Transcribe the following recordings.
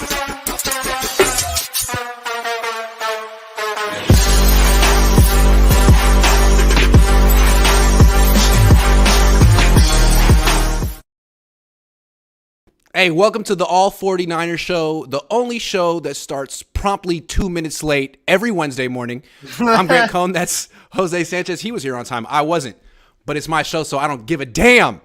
Hey, welcome to the All49ers show, the only show that starts promptly 2 minutes late every Wednesday morning. I'm Grant Cohn. That's Jose Sanchez. He was here on time. I wasn't. But it's my show, so I don't give a damn.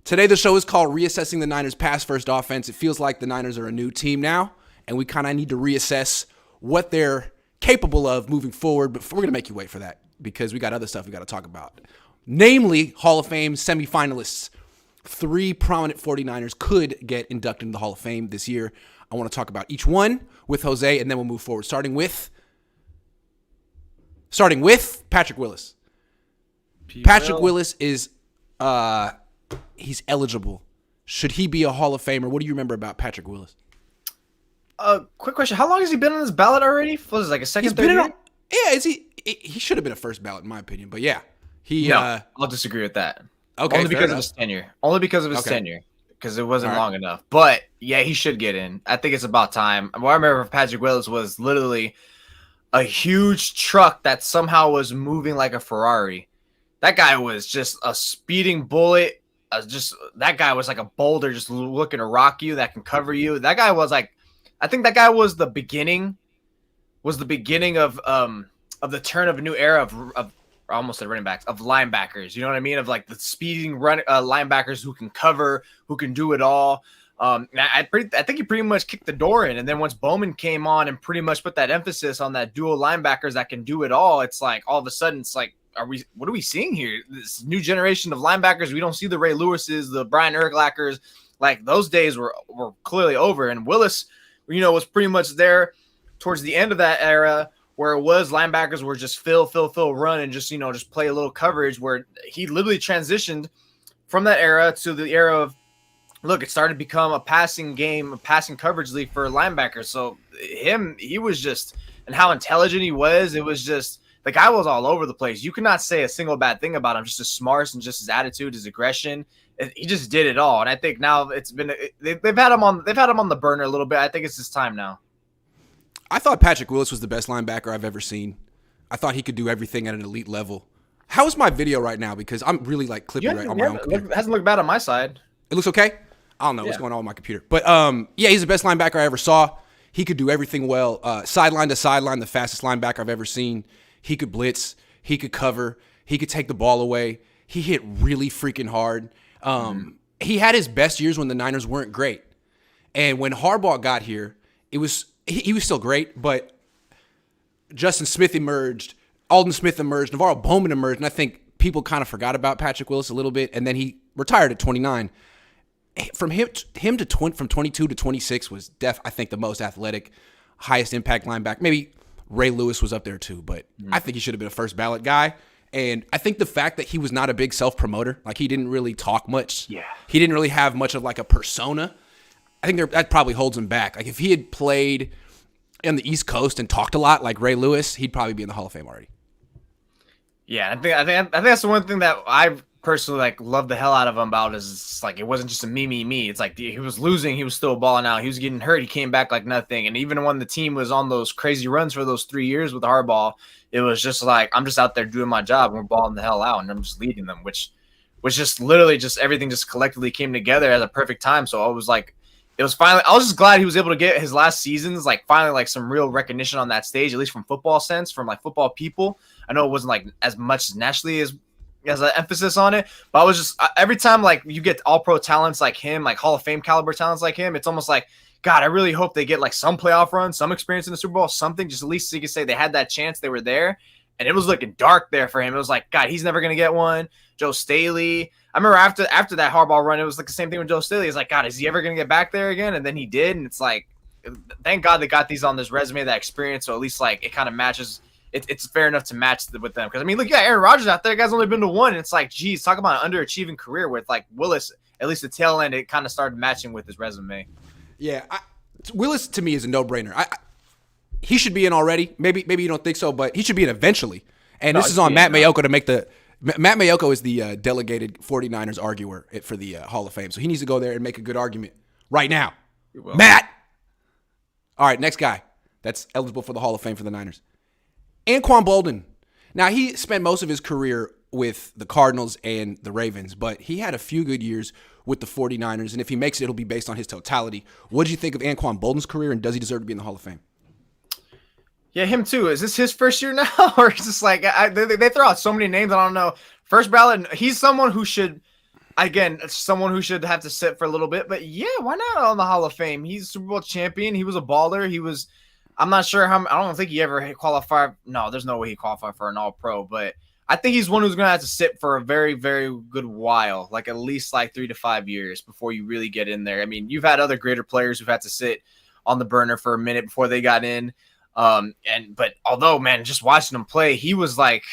Today, the show is called Reassessing the Niners' Pass-First Offense. It feels like the Niners are a new team now, and we kind of need to reassess what they're capable of moving forward. But we're going to make you wait for that because we got other stuff we got to talk about. Namely, Hall of Fame semifinalists. 3 prominent 49ers could get inducted into the Hall of Fame this year. I want to talk about each one with Jose, and then we'll move forward. Starting with Patrick Willis. Patrick Willis is he's eligible. Should he be a Hall of Famer? What do you remember about Patrick Willis? Quick question. How long has he been on this ballot already? Was it like a second, third year? Is he should have been a first ballot in my opinion, but yeah. I'll disagrip with that. Okay, Only because of his tenure. Because it wasn't long enough. But yeah, he should get in. I think it's about time. What I remember of Patrick Willis was literally a huge truck that somehow was moving like a Ferrari. That guy was just a speeding bullet. That guy was like a boulder just looking to rock you that can cover you. That guy was like, I think that guy was the beginning of the turn of a new era of I almost said running backs, of linebackers. You know what I mean? Of like the speeding linebackers who can cover, who can do it all. I think he pretty much kicked the door in. And then once Bowman came on and pretty much put that emphasis on that dual linebackers that can do it all, it's like all of a sudden it's like, what are we seeing here? This new generation of linebackers. We don't see the Ray Lewises, the Brian Urlacher's. Like those days were clearly over. And Willis, was pretty much there towards the end of that era, where it was linebackers were just fill, run, and just play a little coverage, where he literally transitioned from that era to the era of, it started to become a passing game, a passing coverage league for linebackers. So he was just, and how intelligent he was, it was just, the guy was all over the place. You could not say a single bad thing about him, just his smarts and just his attitude, his aggression. He just did it all. And I think now they've had him on the burner a little bit. I think it's his time now. I thought Patrick Willis was the best linebacker I've ever seen. I thought he could do everything at an elite level. How is my video right now? Because I'm really clipping right on my own computer. It hasn't looked bad on my side. It looks okay? I don't know what's going on with my computer. But, he's the best linebacker I ever saw. He could do everything well. Sideline to sideline, the fastest linebacker I've ever seen. He could blitz. He could cover. He could take the ball away. He hit really freaking hard. He had his best years when the Niners weren't great. And when Harbaugh got here, he was still great, but Justin Smith emerged, Aldon Smith emerged, Navarro Bowman emerged, and I think people kind of forgot about Patrick Willis a little bit, and then he retired at 29. From 22 to 26 was I think the most athletic, highest impact linebacker. Maybe Ray Lewis was up there too, but I think he should have been a first ballot guy. And I think the fact that he was not a big self-promoter, he didn't really talk much. Yeah. He didn't really have much of a persona. I think that probably holds him back. If he had played on the East Coast and talked a lot like Ray Lewis, he'd probably be in the Hall of Fame already. Yeah, I think that's the one thing that I personally love the hell out of him about is it wasn't just a me. It's he was losing, he was still balling out. He was getting hurt, he came back like nothing. And even when the team was on those crazy runs for those 3 years with Harbaugh, it was just I'm just out there doing my job and we're balling the hell out and I'm just leading them, which was just literally just everything just collectively came together at a perfect time. So I was it was finally, I was just glad he was able to get his last seasons, finally some real recognition on that stage, at least from football sense, from football people. I know it wasn't as much nationally as an emphasis on it, but I was just, every time you get all pro talents like him, Hall of Fame caliber talents like him, it's almost God, I really hope they get some playoff run, some experience in the Super Bowl, something, just at least so you can say they had that chance, they were there. And it was looking dark there for him. It was God, he's never going to get one. Joe Staley. I remember after that Harbaugh run, it was the same thing with Joe Staley. It's God, is he ever going to get back there again? And then he did. And it's thank God they got these on this resume, that experience. So at least it kind of matches. It's fair enough to match with them. Because look, Aaron Rodgers out there, the guy's only been to one. And it's geez, talk about an underachieving career with Willis. At least the tail end, it kind of started matching with his resume. Yeah, Willis to me is a no-brainer. He should be in already. Maybe you don't think so, but he should be in eventually. And this is on Matt Mayoko to make the – Matt Mayoko is the delegated 49ers arguer for the Hall of Fame. So he needs to go there and make a good argument right now. Matt! All right, next guy that's eligible for the Hall of Fame for the Niners. Anquan Boldin. Now, he spent most of his career with the Cardinals and the Ravens, but he had a few good years with the 49ers, and if he makes it, it'll be based on his totality. What did you think of Anquan Boldin's career, and does he deserve to be in the Hall of Fame? Yeah, him too. Is this his first year now? Or is this like, they throw out so many names, I don't know. First ballot, he's someone who should, again, someone who should have to sit for a little bit, but yeah, why not on the Hall of Fame? He's Super Bowl champion. He was a baller. I'm not sure how, I don't think he ever qualified. No, there's no way he qualified for an All-Pro, but I think he's one who's going to have to sit for a very, very good while, like at least like 3 to 5 years before you really get in there. I mean, you've had other greater players who've had to sit on the burner for a minute before they got in. But although, man, just watching him play, he was like,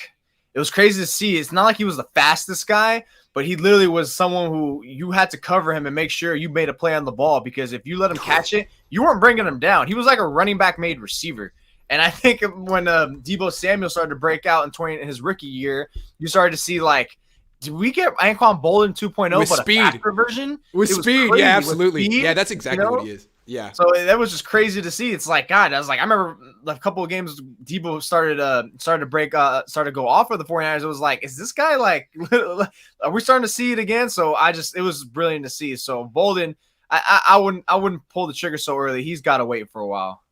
it was crazy to see. It's not like he was the fastest guy, but he literally was someone who you had to cover him and make sure you made a play on the ball, because if you let him catch it, you weren't bringing him down. He was like a running back made receiver. And I think when Deebo Samuel started to break out in his rookie year, you started to see, like, did we get Anquan Boldin 2.0 with but speed? A faster version? With speed, crazy. yeah, absolutely. Speed, yeah, that's exactly what he is. Yeah. So that was just crazy to see. It's like, God, I was like, I remember a couple of games Deebo started to go off for the 49ers. It was like, is this guy like, are we starting to see it again? So it was brilliant to see. So Boldin, I wouldn't pull the trigger so early. He's got to wait for a while.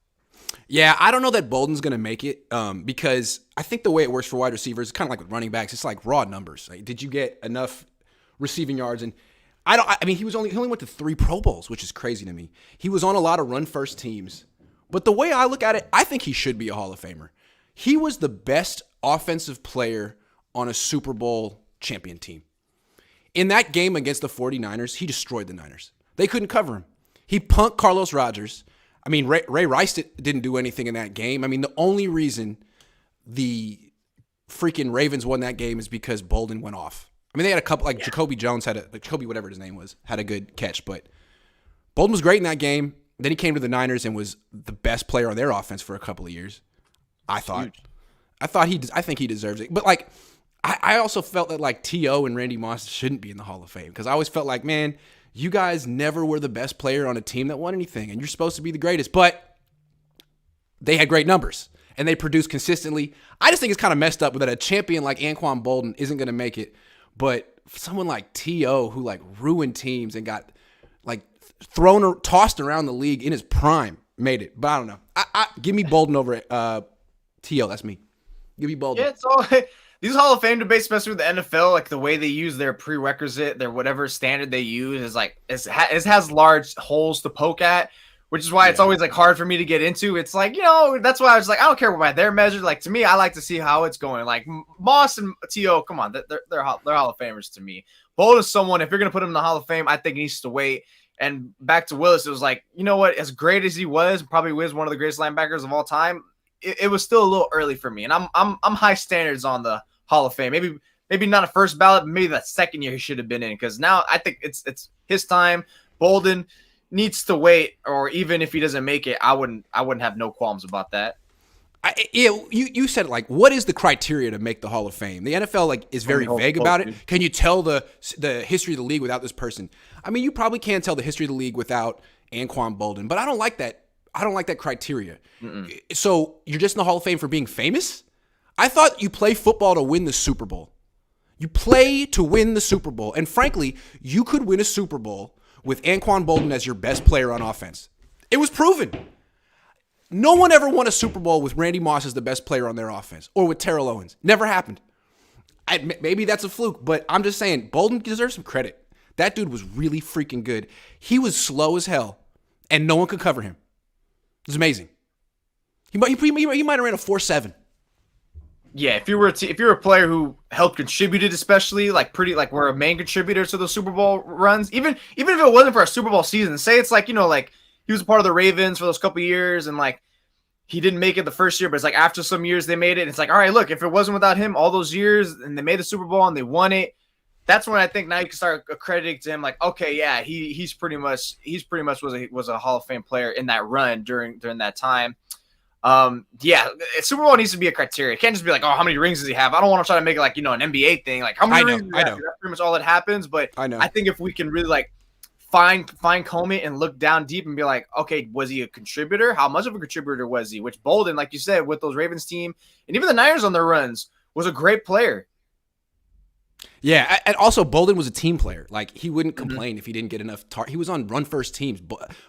Yeah, I don't know that Boldin's going to make it because I think the way it works for wide receivers is kind of like with running backs. It's like raw numbers. Like, did you get enough receiving yards? And I mean, he only went to 3 Pro Bowls, which is crazy to me. He was on a lot of run-first teams. But the way I look at it, I think he should be a Hall of Famer. He was the best offensive player on a Super Bowl champion team. In that game against the 49ers, he destroyed the Niners. They couldn't cover him. He punked Carlos Rogers. I mean, Ray Rice didn't do anything in that game. I mean, the only reason the freaking Ravens won that game is because Boldin went off. I mean, they had a couple, like Jacoby Jones Jacoby, whatever his name was, had a good catch. But Boldin was great in that game. Then he came to the Niners and was the best player on their offense for a couple of years. I thought. I think he deserves it. But, like, I also felt that, like, T.O. and Randy Moss shouldn't be in the Hall of Fame because I always felt like, man, you guys never were the best player on a team that won anything, and you're supposed to be the greatest. But they had great numbers, and they produced consistently. I just think it's kind of messed up that a champion like Anquan Boldin isn't going to make it, but someone like T.O. who, like, ruined teams and got, like, tossed around the league in his prime made it. But I don't know. Give me Boldin over T.O. That's me. Give me Boldin. Yeah, it's all these Hall of Fame debates, especially with the NFL, like the way they use their prerequisite, their whatever standard they use is like it has large holes to poke at, which is why it's always like hard for me to get into. It's like, that's why I was like, I don't care by their measure. Like, to me, I like to see how it's going. Like Moss and T.O., come on, they're Hall of Famers to me. Bold is someone, if you're gonna put him in the Hall of Fame, I think he needs to wait. And back to Willis, it was like, you know what? As great as he was, probably was one of the greatest linebackers of all time. It was still a little early for me, and I'm high standards on the Hall of Fame. Maybe not a first ballot, but maybe that second year he should have been in, because now I think it's his time. Boldin needs to wait, or even if he doesn't make it, I wouldn't have no qualms about that. You said, like, what is the criteria to make the Hall of Fame? The NFL, like, is very vague about it. Can you tell the history of the league without this person? I mean, you probably can't tell the history of the league without Anquan Boldin, but I don't like that. I don't like that criteria. So you're just in the Hall of Fame for being famous? I thought you play football to win the Super Bowl. You play to win the Super Bowl. And frankly, you could win a Super Bowl with Anquan Boldin as your best player on offense. It was proven. No one ever won a Super Bowl with Randy Moss as the best player on their offense, or with Terrell Owens. Never happened. Maybe that's a fluke, but I'm just saying, Boldin deserves some credit. That dude was really freaking good. He was slow as hell, and no one could cover him. It was amazing. He might have ran a 4.7. Yeah, if you're a player who helped contributed, especially were a main contributor to those Super Bowl runs, even if it wasn't for a Super Bowl season, say it's like, like he was a part of the Ravens for those couple of years, and like he didn't make it the first year, but it's like after some years they made it. And it's like, all right, look, if it wasn't without him all those years and they made the Super Bowl and they won it, that's when I think now you can start accrediting to him, like, okay, yeah, he's pretty much was a Hall of Fame player in that run during that time. Yeah, Super Bowl needs to be a criteria. It can't just be like, oh, how many rings does he have? I don't want to try to make it like, an NBA thing. Like, how many rings does he have? That's pretty much all that happens. But I think if we can really like fine comb it and look down deep and be like, okay, was he a contributor? How much of a contributor was he? Which Boldin, like you said, with those Ravens team and even the Niners on their runs, was a great player. Yeah, and also Boldin was a team player. Like, he wouldn't complain if he didn't get enough he was on run-first teams.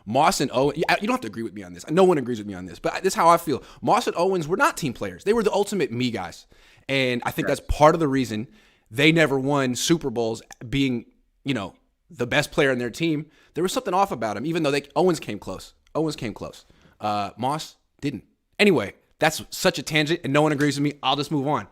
Moss and Owens, you don't have to agree with me on this. No one agrees with me on this, but this is how I feel. Moss and Owens were not team players. They were the ultimate me guys. And I think that's part of the reason they never won Super Bowls being, the best player in their team. There was something off about him, even though Owens came close. Moss didn't. Anyway, that's such a tangent, and no one agrees with me. I'll just move on.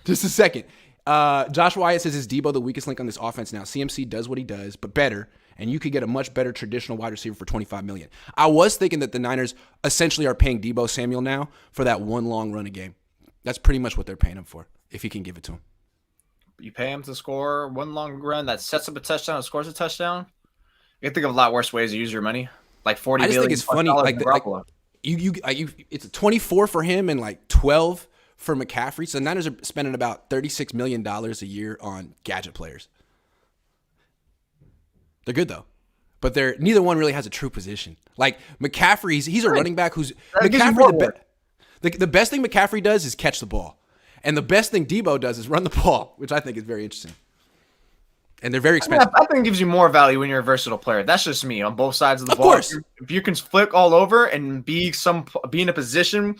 Just a second. Josh Wyatt says, is Deebo the weakest link on this offense now? CMC does what he does, but better, and you could get a much better traditional wide receiver for $25 million. I was thinking that the Niners essentially are paying Deebo Samuel now for that one long run a game. That's pretty much what they're paying him for, if he can give it to him. You pay him to score one long run that sets up a touchdown and scores a touchdown? You can think of a lot worse ways to use your money. Like $40 million. I just think it's funny. It's 24 for him and like 12 for McCaffrey. So the Niners are spending about $36 million a year on gadget players. They're good though, but neither one really has a true position. Like McCaffrey, he's a running back who's McCaffrey. The best thing McCaffrey does is catch the ball, and the best thing Deebo does is run the ball, which I think is very interesting. And they're very expensive. I think it gives you more value when you're a versatile player. That's just me on both sides of the ball. Of course, if you can flick all over and be in a position.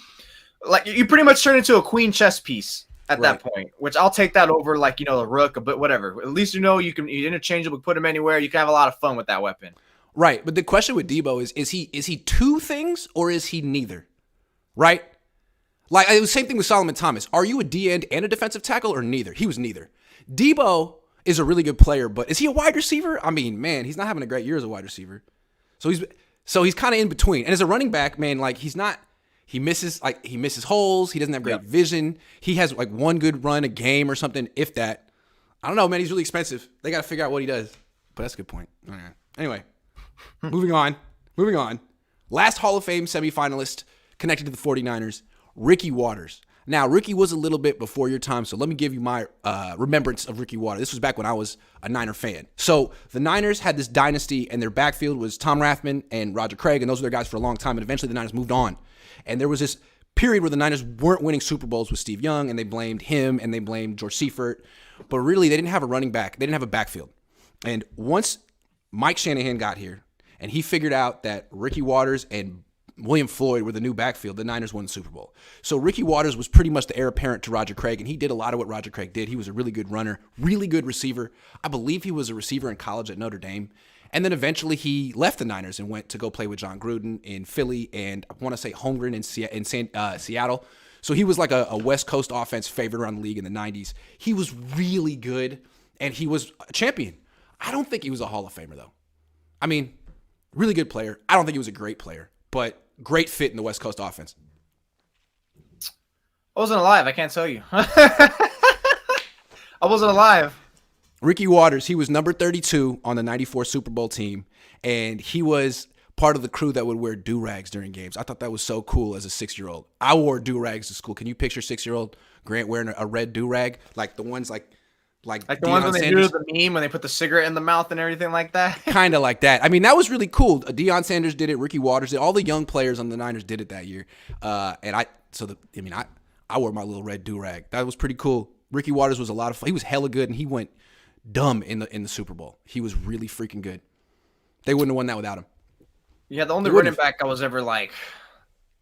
Like, you pretty much turn into a queen chess piece at that point, which I'll take that over, like, a rook, but whatever. At least you're interchangeable, put him anywhere. You can have a lot of fun with that weapon. Right. But the question with Deebo is he two things or is he neither? Right? Like, it was the same thing with Solomon Thomas. Are you a D-end and a defensive tackle or neither? He was neither. Deebo is a really good player, but is he a wide receiver? I mean, man, he's not having a great year as a wide receiver. So he's kind of in between. And as a running back, man, like, he's not. He misses holes. He doesn't have great vision. He has like one good run a game or something, if that. I don't know, man. He's really expensive. They got to figure out what he does. But that's a good point. Okay. Anyway, moving on. Last Hall of Fame semifinalist connected to the 49ers, Ricky Watters. Now, Ricky was a little bit before your time, so let me give you my remembrance of Ricky Watters. This was back when I was a Niner fan. So the Niners had this dynasty, and their backfield was Tom Rathman and Roger Craig, and those were their guys for a long time, and eventually the Niners moved on. And there was this period where the Niners weren't winning Super Bowls with Steve Young, and they blamed him, and they blamed George Seifert. But really, they didn't have a running back. They didn't have a backfield. And once Mike Shanahan got here, and he figured out that Ricky Watters and William Floyd were the new backfield, the Niners won the Super Bowl. So Ricky Watters was pretty much the heir apparent to Roger Craig, and he did a lot of what Roger Craig did. He was a really good runner, really good receiver. I believe he was a receiver in college at Notre Dame. And then eventually he left the Niners and went to go play with John Gruden in Philly and I want to say Holmgren in Seattle. So he was like a West Coast offense favorite around the league in the 90s. He was really good, and he was a champion. I don't think he was a Hall of Famer, though. I mean, really good player. I don't think he was a great player, but great fit in the West Coast offense. I wasn't alive. I can't tell you. I wasn't alive. Ricky Watters, he was number 32 on the 94 Super Bowl team, and he was part of the crew that would wear do-rags during games. I thought that was so cool as a 6-year-old. I wore do-rags to school. Can you picture 6-year-old Grant wearing a red do-rag? Like the ones like the ones when they do the meme when they put the cigarette in the mouth and everything like that? Kind of like that. I mean, that was really cool. Deion Sanders did it. Ricky Watters did it. All the young players on the Niners did it that year. I wore my little red do-rag. That was pretty cool. Ricky Watters was a lot of fun. He was hella good, and he went dumb in the Super Bowl. He was really freaking good. They wouldn't have won that without him. Yeah, the only running back I was ever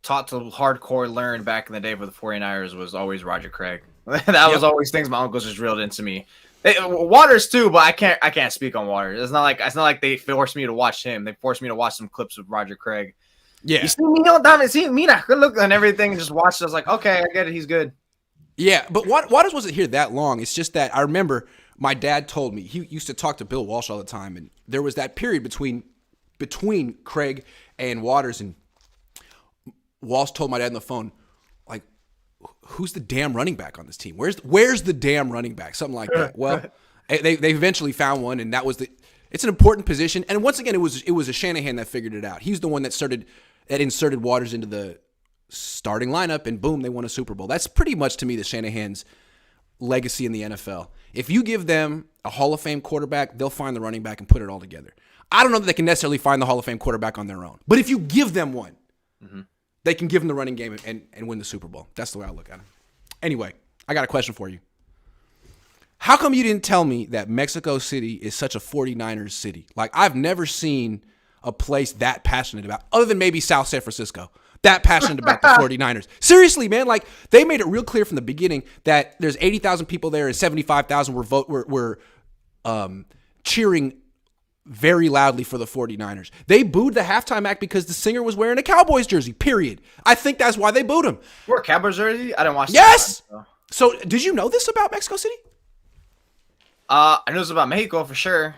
taught to hardcore learn back in the day for the 49ers was always Roger Craig. That was always things my uncles just drilled into me. Waters too, but I can't speak on Waters. It's not like they forced me to watch him. They forced me to watch some clips of Roger Craig. Yeah. You see me on Diamond, see me now. Good look and everything, and just watched it. I was like, okay, I get it, he's good. Yeah, but Waters wasn't here that long. It's just that I remember my dad told me, he used to talk to Bill Walsh all the time, and there was that period between Craig and Waters, and Walsh told my dad on the phone, like, who's the damn running back on this team? Where's the damn running back? Something like that. Well, they eventually found one, and it's an important position. And once again, it was a Shanahan that figured it out. He's the one that inserted Waters into the starting lineup, and boom, they won a Super Bowl. That's pretty much, to me, the Shanahan's legacy in the NFL. If you give them a Hall of Fame quarterback, they'll find the running back and put it all together. I don't know that they can necessarily find the Hall of Fame quarterback on their own. But if you give them one, they can give them the running game and win the Super Bowl. That's the way I look at it. Anyway, I got a question for you. How come you didn't tell me that Mexico City is such a 49ers city? Like, I've never seen a place that passionate about, other than maybe South San Francisco, that passionate about the 49ers. Seriously, man, like, they made it real clear from the beginning that there's 80,000 people there and 75,000 were cheering very loudly for the 49ers. They booed the halftime act because the singer was wearing a Cowboys jersey, period. I think that's why they booed him. Wore a Cowboys jersey? I didn't watch that. Yes! So, did you know this about Mexico City? I know this about Mexico for sure.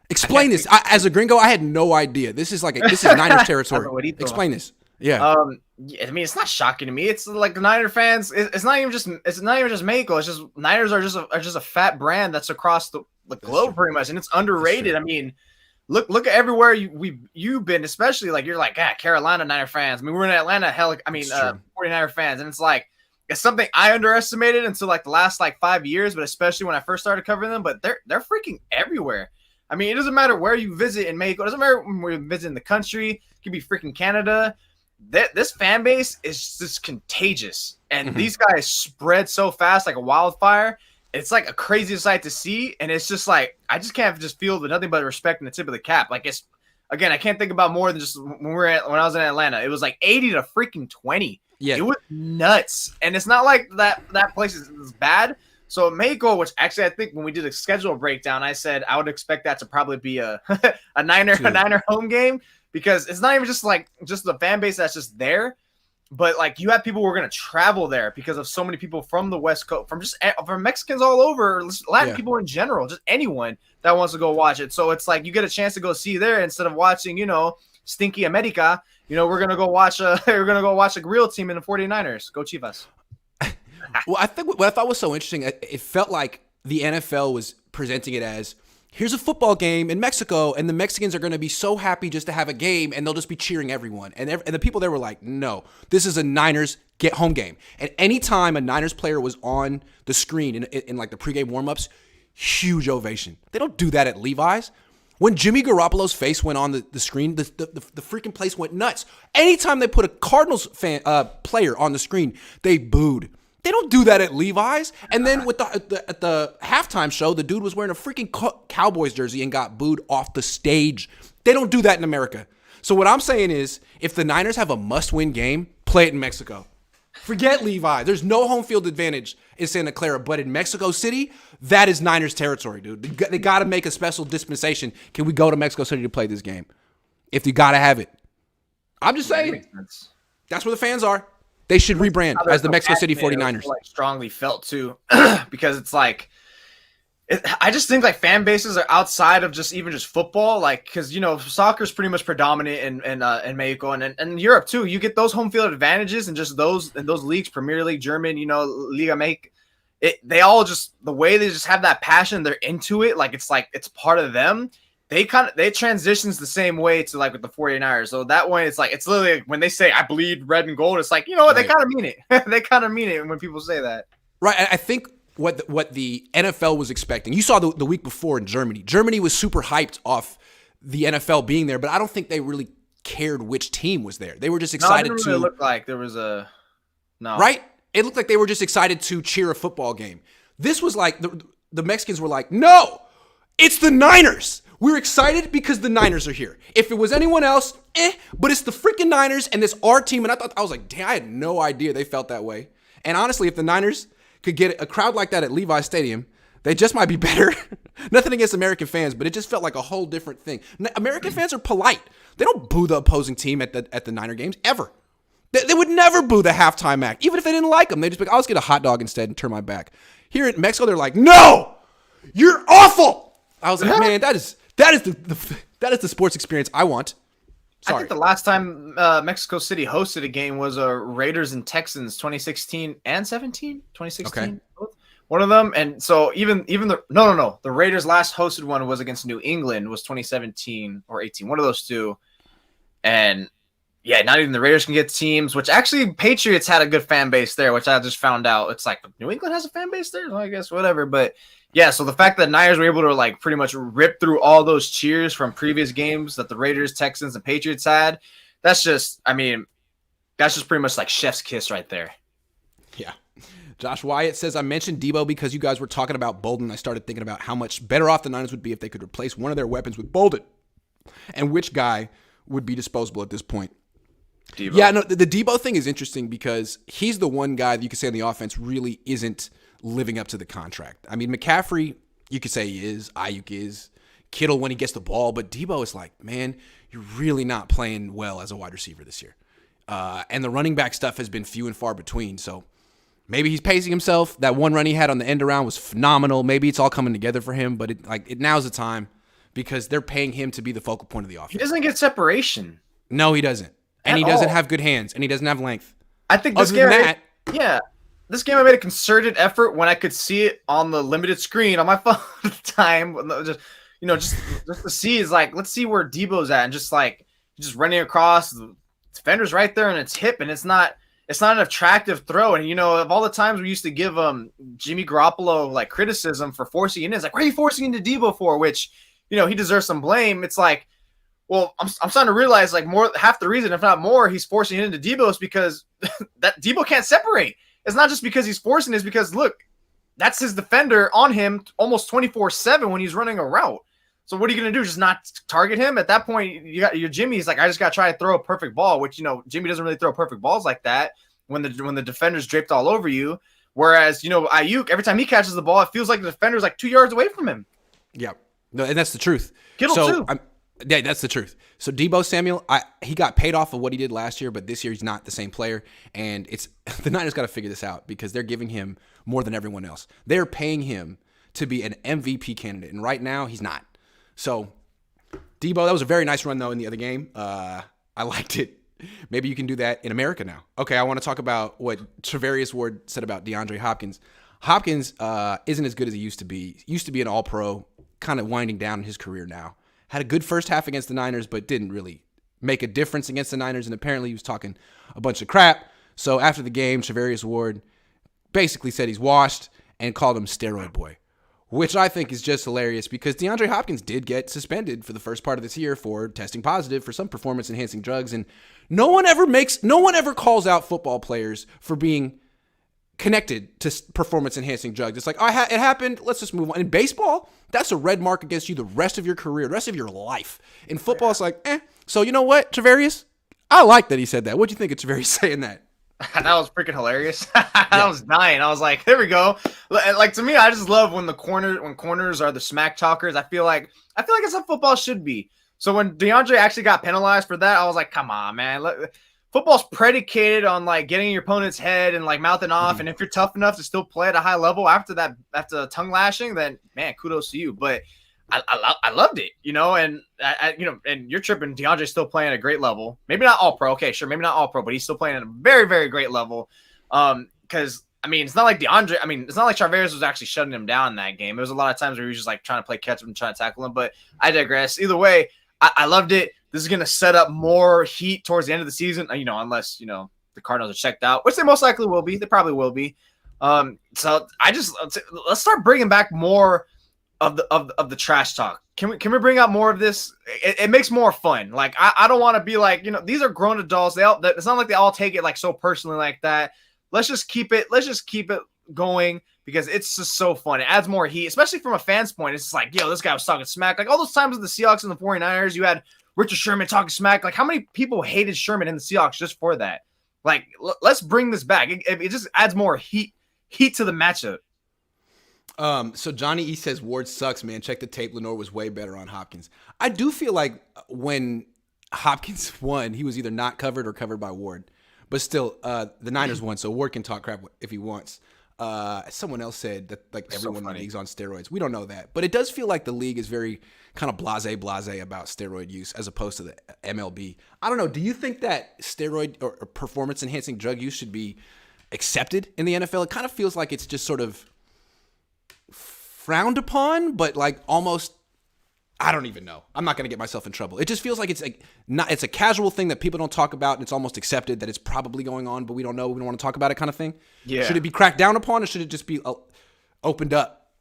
Explain this. As a gringo, I had no idea. This is Niners territory. Explain this. Yeah. I mean, it's not shocking to me. It's like the Niner fans. It's not even just Mexico. It's just Niners are just a fat brand that's across the globe pretty much, and it's underrated. I mean, look at everywhere you've been, especially like you're like Carolina Niner fans. I mean, we're in Atlanta. 49er fans, and it's like. It's something I underestimated until like the last 5 years, but especially when I first started covering them. But they're freaking everywhere. I mean, it doesn't matter where you visit in Mexico. It doesn't matter when we're visiting the country. It could be freaking Canada. This fan base is just contagious, and these guys spread so fast like a wildfire. It's like a crazy sight to see, and it's just like I just can't just feel nothing but respect in the tip of the cap. Like it's again, I can't think about more than just when I was in Atlanta. It was like 80 to freaking 20. Yeah, it was nuts, and it's not like that place is bad. So Mexico, which actually I think when we did a schedule breakdown, I said I would expect that to probably be a Niner home game because it's not even just the fan base that's just there, but like you have people who are going to travel there because of so many people from the West Coast, from Mexicans all over, Latin people in general, just anyone that wants to go watch it. So it's like you get a chance to go see there instead of watching, Stinky America. We're gonna go watch a real team in the 49ers. Go Chivas. Well, I think what I thought was so interesting, it felt like the NFL was presenting it as here's a football game in Mexico, and the Mexicans are going to be so happy just to have a game, and they'll just be cheering everyone. And the people there were like, no, this is a Niners get home game. And anytime a Niners player was on the screen in like the pregame warmups, huge ovation. They don't do that at Levi's. When Jimmy Garoppolo's face went on the screen, the freaking place went nuts. Anytime they put a Cardinals player on the screen, they booed. They don't do that at Levi's. And then at the halftime show, the dude was wearing a freaking Cowboys jersey and got booed off the stage. They don't do that in America. So what I'm saying is, if the Niners have a must-win game, play it in Mexico. Forget Levi. There's no home field advantage in Santa Clara, but in Mexico City, that is Niners territory, dude. They got to make a special dispensation. Can we go to Mexico City to play this game? If you got to have it. I'm just saying. That's where the fans are. They should rebrand as the Mexico City 49ers. Strongly felt too, because it's like, I just think like fan bases are outside of just football, like because soccer is pretty much predominant in Mexico and Europe too. You get those home field advantages and just those leagues, Premier League, German, Liga Mexico. They all just the way they just have that passion, they're into it, like it's part of them. They transitions the same way to like with the 49ers. So that way it's literally like when they say I bleed red and gold, it's like, what, they kind of mean it. They kind of mean it when people say that. Right. I think what the NFL was expecting. You saw the week before in Germany. Germany was super hyped off the NFL being there, but I don't think they really cared which team was there. They were just excited it really looked like there was a no. Right? It looked like they were just excited to cheer a football game. This was like the Mexicans were like, "No, it's the Niners. We're excited because the Niners are here. If it was anyone else, but it's the freaking Niners and this our team." And I was like, damn, I had no idea they felt that way. And honestly, if the Niners could get a crowd like that at Levi's Stadium, they just might be better. Nothing against American fans, but it just felt like a whole different thing. American fans are polite. They don't boo the opposing team at the Niner games ever. They would never boo the halftime act, even if they didn't like them. They just be like, I'll just get a hot dog instead and turn my back. Here in Mexico, they're like, no, you're awful. I was like, man, that is the sports experience I want. Sorry. I think the last time Mexico City hosted a game was Raiders and Texans 2016 and 17. 2016, okay. Both. One of them. And so even the Raiders last hosted one was against New England, was 2017 or 18. One of those two. And yeah, not even the Raiders can get teams, which actually Patriots had a good fan base there, which I just found out. It's like New England has a fan base there, well, I guess whatever. But Yeah, so the fact that Niners were able to like pretty much rip through all those cheers from previous games that the Raiders, Texans, and Patriots had, that's just pretty much like chef's kiss right there. Yeah. Josh Wyatt says, I mentioned Deebo because you guys were talking about Boldin. I started thinking about how much better off the Niners would be if they could replace one of their weapons with Boldin. And which guy would be disposable at this point. Deebo. Yeah, no, the Deebo thing is interesting because he's the one guy that you could say on the offense really isn't living up to the contract. I mean, McCaffrey, you could say he is. Ayuk is. Kittle when he gets the ball. But Deebo is like, man, you're really not playing well as a wide receiver this year. And the running back stuff has been few and far between. So maybe he's pacing himself. That one run he had on the end around was phenomenal. Maybe it's all coming together for him. But now's the time because they're paying him to be the focal point of the offense. He doesn't get separation. No, he doesn't. And he doesn't have good hands. And he doesn't have length. I think this game, this game I made a concerted effort when I could see it on the limited screen on my phone at the time. Just to see is like, let's see where Deebo's at, and just running across the defender's right there in its hip, and it's not an attractive throw. And of all the times we used to give Jimmy Garoppolo like criticism for forcing it in, it's like, why are you forcing into Deebo for? Which he deserves some blame. It's like, well, I'm starting to realize like half the reason, if not more, he's forcing it into Deebo is because that Deebo can't separate. It's not just because he's forcing it, it's because look, that's his defender on him almost 24/7 when he's running a route. So what are you going to do? Just not target him? At that point, you got your Jimmy's like, I just got to try to throw a perfect ball, which Jimmy doesn't really throw perfect balls like that when the defender's draped all over you. Whereas Ayuk, every time he catches the ball, it feels like the defender's like 2 yards away from him. Yeah, no, and that's the truth. Kittle too. Yeah, that's the truth. So Deebo Samuel, he got paid off of what he did last year, but this year he's not the same player. And it's the Niners got to figure this out because they're giving him more than everyone else. They're paying him to be an MVP candidate, and right now he's not. So Deebo, that was a very nice run though in the other game. I liked it. Maybe you can do that in America now. Okay, I want to talk about what Travarius Ward said about DeAndre Hopkins. Hopkins isn't as good as he used to be. Used to be an all-pro, kind of winding down in his career now. Had a good first half against the Niners, but didn't really make a difference against the Niners, and apparently he was talking a bunch of crap. So after the game, Travarius Ward basically said he's washed and called him steroid boy, which I think is just hilarious because DeAndre Hopkins did get suspended for the first part of this year for testing positive for some performance-enhancing drugs, and no one ever calls out football players for being connected to performance-enhancing drugs. It's like, it happened, let's just move on. In baseball, that's a red mark against you the rest of your career, the rest of your life. In football, it's like, So you know what, Travarius? I like that he said that. What'd you think of Travarius saying that? That was freaking hilarious. I was dying. I was like, there we go. Like, to me, I just love when corners are the smack talkers. I feel like it's how football should be. So when DeAndre actually got penalized for that, I was like, come on, man. Football's predicated on like getting in your opponent's head and like mouthing off. Mm-hmm. And if you're tough enough to still play at a high level after tongue lashing, then man, kudos to you. But I loved it, and and you're tripping. DeAndre's still playing at a great level. Maybe not all pro. Okay, sure. Maybe not all pro, but he's still playing at a very, very great level. Because it's not like it's not like Travarius was actually shutting him down in that game. There was a lot of times where he was just like trying to play catch up and trying to tackle him, but I digress. Either way, I loved it. This is going to set up more heat towards the end of the season, unless, the Cardinals are checked out, which they most likely will be. They probably will be. So let's start bringing back more of the trash talk. Can we bring out more of this? It makes more fun. Like, I don't want to be like, these are grown adults. It's not like they all take it like so personally like that. Let's just keep it going because it's just so fun. It adds more heat, especially from a fan's point. It's just like, yo, this guy was talking smack. Like all those times with the Seahawks and the 49ers, you had Richard Sherman talking smack. Like how many people hated Sherman and the Seahawks just for that? Like, let's bring this back. It just adds more heat to the matchup. So Johnny E says Ward sucks, man. Check the tape. Lenore was way better on Hopkins. I do feel like when Hopkins won, he was either not covered or covered by Ward. But still, the Niners won, so Ward can talk crap if he wants. Someone else said that like everyone in the league's on steroids. We don't know that, but it does feel like the league is very kind of blase about steroid use as opposed to the MLB. I don't know. Do you think that steroid or performance enhancing drug use should be accepted in the NFL? It kind of feels like it's just sort of frowned upon, but like almost, I don't even know. I'm not going to get myself in trouble. It just feels like it's a casual thing that people don't talk about, and it's almost accepted that it's probably going on, but we don't know. We don't want to talk about it kind of thing. Yeah. Should it be cracked down upon, or should it just be opened up?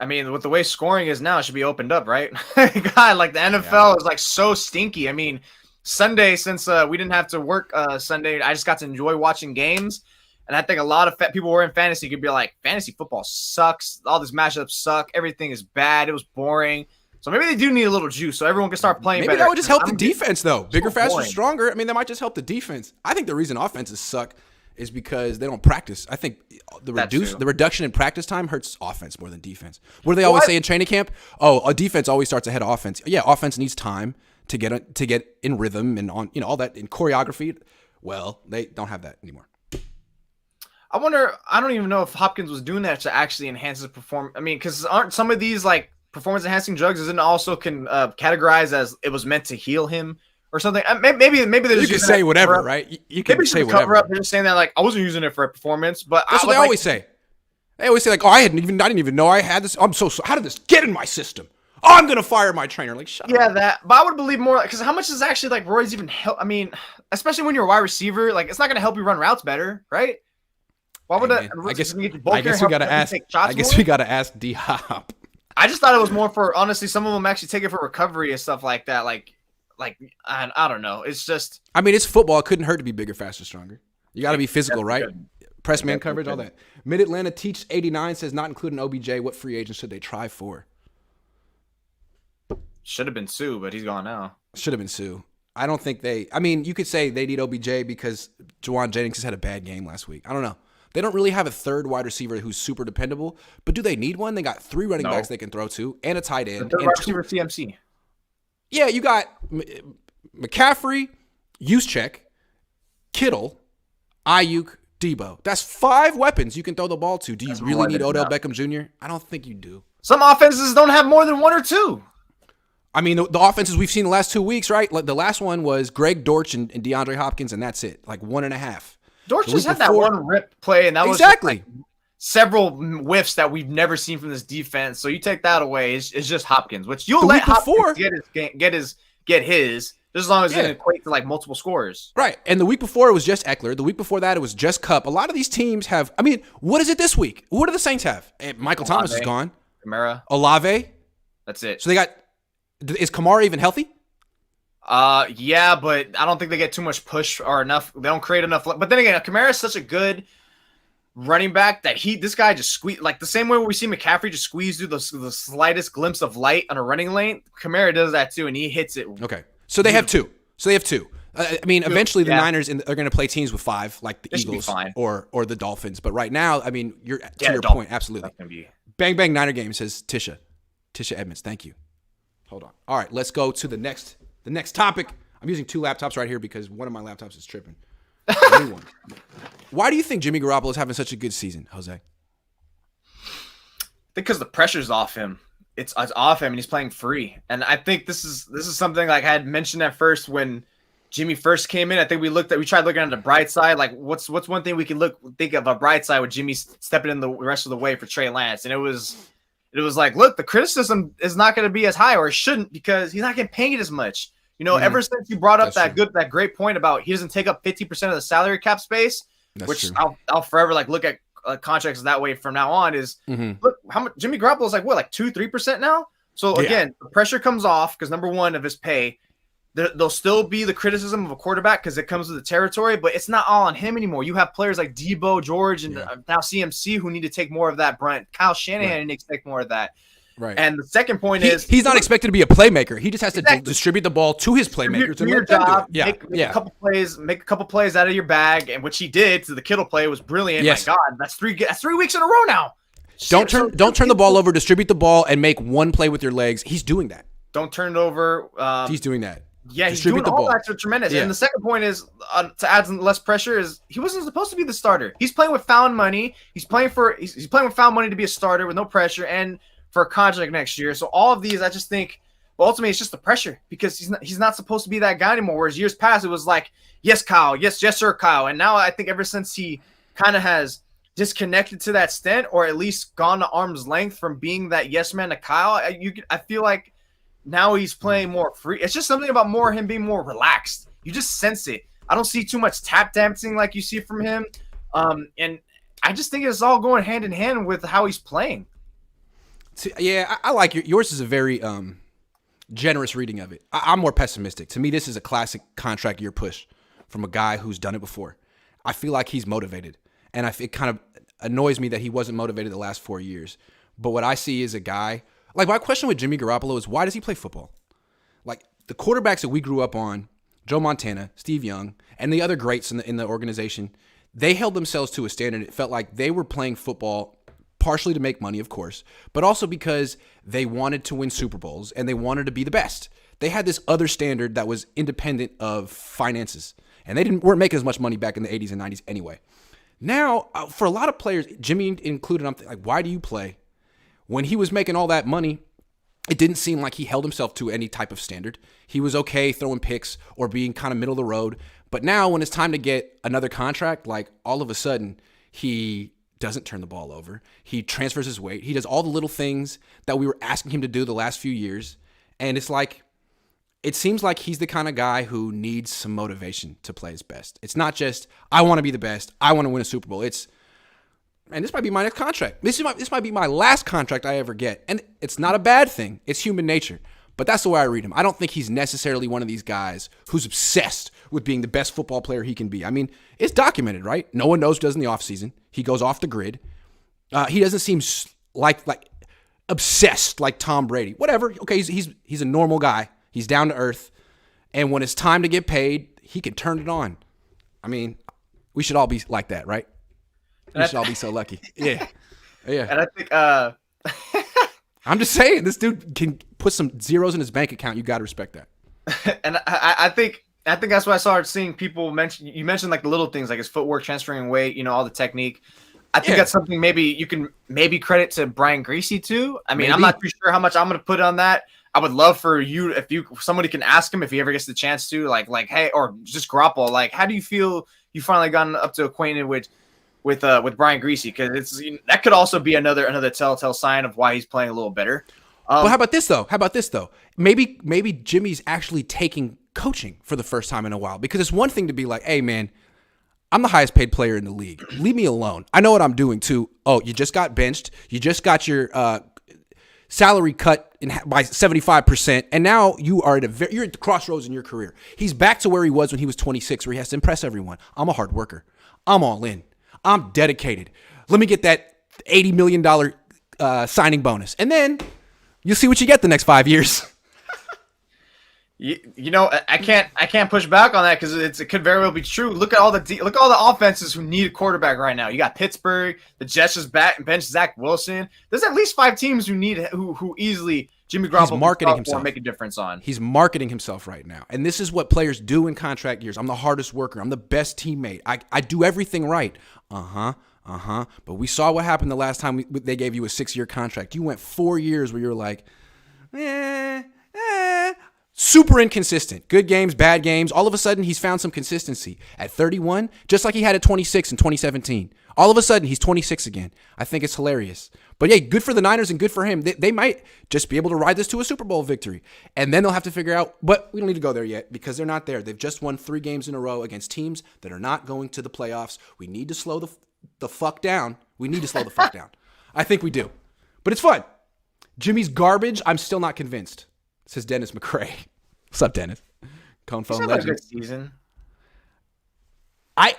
I mean, with the way scoring is now, it should be opened up, right? God, like the NFL is like so stinky. I mean, Sunday, since we didn't have to work Sunday, I just got to enjoy watching games. And I think a lot of people who are in fantasy could be like, fantasy football sucks. All these matchups suck. Everything is bad. It was boring. So maybe they do need a little juice so everyone can start playing better. Maybe that would just help the defense, though. Bigger, faster, stronger. I mean, that might just help the defense. I think the reason offenses suck is because they don't practice. I think the reduction in practice time hurts offense more than defense. What do they always say in training camp? Oh, a defense always starts ahead of offense. Yeah, offense needs time to get in rhythm and on all that in choreography. Well, they don't have that anymore. I wonder. I don't even know if Hopkins was doing that to actually enhance his performance. I mean, because aren't some of these like performance enhancing drugs isn't also categorized as it was meant to heal him? Or something. Maybe they're just you can say whatever, right? You can say whatever. They're just saying that like I wasn't using it for a performance, but that's what they always say. They always say like, "Oh, I didn't even know I had this. I'm so how did this get in my system? Oh, I'm gonna fire my trainer." Like, shut up. Yeah, that. But I would believe more because how much is actually like roids even help? I mean, especially when you're a wide receiver, like it's not gonna help you run routes better, right? Why would that? I guess we gotta ask. I guess we gotta ask D Hop. I just thought it was more for honestly. Some of them actually take it for recovery and stuff like that, like I don't know. It's just. I mean, it's football. It couldn't hurt to be bigger, faster, stronger. You got to be physical, right? Press man coverage, all that. Mid Atlanta Teach 89 says not including OBJ. What free agents should they try for? Should have been Sue, but he's gone now. Should have been Sue. I don't think they. I mean, you could say they need OBJ because Juwan Jennings has had a bad game last week. I don't know. They don't really have a third wide receiver who's super dependable, but do they need one? They got 3 running backs they can throw to and a tight end. The third receiver CMC. Yeah, you got McCaffrey, Juszczyk, Kittle, Ayuk, Deebo. That's 5 weapons you can throw the ball to. Do you really need Odell Beckham Jr.? I don't think you do. Some offenses don't have more than 1 or 2. I mean, the offenses we've seen the last 2 weeks, right? Like the last one was Greg Dortch and DeAndre Hopkins, and that's it. Like 1.5. Dortch just had that one rip play, and that was like several whiffs that we've never seen from this defense. So you take that away, it's just Hopkins, which you'll let Hopkins get his just as long as it equates to like multiple scores. Right. And the week before it was just Eckler. The week before that it was just Kupp. A lot of these teams have. I mean, what is it this week? What do the Saints have? Michael Thomas is gone. Kamara. Olave. That's it. So they got. Is Kamara even healthy? Yeah, but I don't think they get too much push or enough. They don't create enough. But then again, Kamara is such a good running back that this guy just squeeze like the same way we see McCaffrey just squeeze through the slightest glimpse of light on a running lane. Kamara does that too, and he hits it. Okay, so they have two. I mean, eventually the Niners are going to play teams with 5, like the Eagles or the Dolphins. But right now, I mean, you're to your point, absolutely. Bang Bang Niner game says Tisha Edmonds. Thank you. Hold on. All right, let's go to the next topic. I'm using 2 laptops right here because one of my laptops is tripping. Why do you think Jimmy Garoppolo is having such a good season, Jose? I think because the pressure's off him. It's off him, and he's playing free. And I think this is something like I had mentioned at first when Jimmy first came in. I think we tried looking at the bright side. Like, what's one thing we can think of a bright side with Jimmy stepping in the rest of the way for Trey Lance, and it was like, look, the criticism is not going to be as high, or it shouldn't, because he's not getting paid as much. You know, ever since you brought up that great point about he doesn't take up 50% of the salary cap space, which I'll forever look at contracts that way from now on. Is look how much Jimmy Garoppolo is like 2-3% now. So again, the pressure comes off because number one of his pay. There'll still be the criticism of a quarterback because it comes with the territory, but it's not all on him anymore. You have players like Deebo, George, and now CMC who need to take more of that brunt. Kyle Shanahan needs to take more of that. Right. And the second point is he's not expected to be a playmaker. He just has to distribute the ball to his playmakers. Do your job. Make a couple plays out of your bag, and which he did. To the Kittle play was brilliant. Yes. My God, that's 3 weeks in a row now. Don't turn the ball over. Distribute the ball and make one play with your legs. He's doing that. Don't turn it over. He's doing that. Yeah, he's doing all that. Tremendous. Yeah. And the second point is to add some less pressure is he wasn't supposed to be the starter. He's playing with found money. He's playing with found money to be a starter with no pressure and for a contract next year. So all of these, I just think, ultimately it's just the pressure because he's not supposed to be that guy anymore. Whereas years past, it was like, yes, Kyle, yes, sir, Kyle. And now I think ever since he kind of has disconnected to that extent, or at least gone to arm's length from being that yes man to Kyle, I feel like now he's playing more free. It's just something about him being more relaxed. You just sense it. I don't see too much tap dancing like you see from him. And I just think it's all going hand in hand with how he's playing. Yeah, I like yours is a very generous reading of it. I'm more pessimistic. To me, this is a classic contract year push from a guy who's done it before. I feel like he's motivated, and it kind of annoys me that he wasn't motivated the last 4 years. But what I see is a guy, like my question with Jimmy Garoppolo is, why does he play football? Like the quarterbacks that we grew up on, Joe Montana, Steve Young, and the other greats in the organization, they held themselves to a standard. It felt like they were playing football partially to make money, of course, but also because they wanted to win Super Bowls and they wanted to be the best. They had this other standard that was independent of finances, and they weren't making as much money back in the 80s and 90s anyway. Now, for a lot of players, Jimmy included, I'm like, why do you play? When he was making all that money, it didn't seem like he held himself to any type of standard. He was okay throwing picks or being kind of middle of the road. But now when it's time to get another contract, like all of a sudden he doesn't turn the ball over. He transfers his weight. He does all the little things that we were asking him to do the last few years. And it's like, it seems like he's the kind of guy who needs some motivation to play his best. It's not just, I want to be the best. I want to win a Super Bowl. It's, man, this might be my next contract. This might be my last contract I ever get. And it's not a bad thing. It's human nature. But that's the way I read him. I don't think he's necessarily one of these guys who's obsessed with being the best football player he can be. I mean, it's documented, right? No one knows what he does in the offseason. He goes off the grid. He doesn't seem like obsessed like Tom Brady. Whatever. Okay, he's a normal guy. He's down to earth. And when it's time to get paid, he can turn it on. I mean, we should all be like that, right? We should all be so lucky. Yeah. Yeah. And I think I'm just saying, this dude can put some zeros in his bank account. You got to respect that. And I think that's why I started seeing people you mentioned like the little things, like his footwork, transferring weight, all the technique. I think that's something maybe you can credit to Brian Greasy too. I mean, I'm not too sure how much I'm going to put on that. I would love for you, if somebody can ask him if he ever gets the chance to, like, hey, or just Garoppolo, like, how do you feel you finally gotten up to acquainted with Brian Greasy? Because that could also be another telltale sign of why he's playing a little better. But how about this though? Maybe Jimmy's actually taking coaching for the first time in a while, because it's one thing to be like, hey man, I'm the highest paid player in the league. Leave me alone. I know what I'm doing too. Oh, you just got benched. You just got your salary cut by 75%, and now you are you're at the crossroads in your career. He's back to where he was when he was 26, where he has to impress everyone. I'm a hard worker. I'm all in. I'm dedicated. Let me get that $80 million signing bonus, and then you'll see what you get the next 5 years. I can't push back on that, because it could very well be true. Look at all the offenses who need a quarterback right now. You got Pittsburgh, the Jets just bench Zach Wilson. There's at least 5 teams who easily Jimmy Garoppolo marketing himself, make a difference on. He's marketing himself right now, and this is what players do in contract years. I'm the hardest worker. I'm the best teammate. I do everything right. But we saw what happened the last time they gave you a 6-year contract. You went 4 years where you're like, super inconsistent. Good games, bad games. All of a sudden, he's found some consistency. At 31, just like he had at 26 in 2017. All of a sudden, he's 26 again. I think it's hilarious. But yeah, good for the Niners and good for him. They might just be able to ride this to a Super Bowl victory. And then they'll have to figure out, but we don't need to go there yet because they're not there. They've just won 3 games in a row against teams that are not going to the playoffs. We need to slow the fuck down. We need to slow the fuck down. I think we do. But it's fun. Jimmy's garbage. I'm still not convinced. Says Dennis McCrae. What's up, Dennis? Cohn phone legend. A good season. I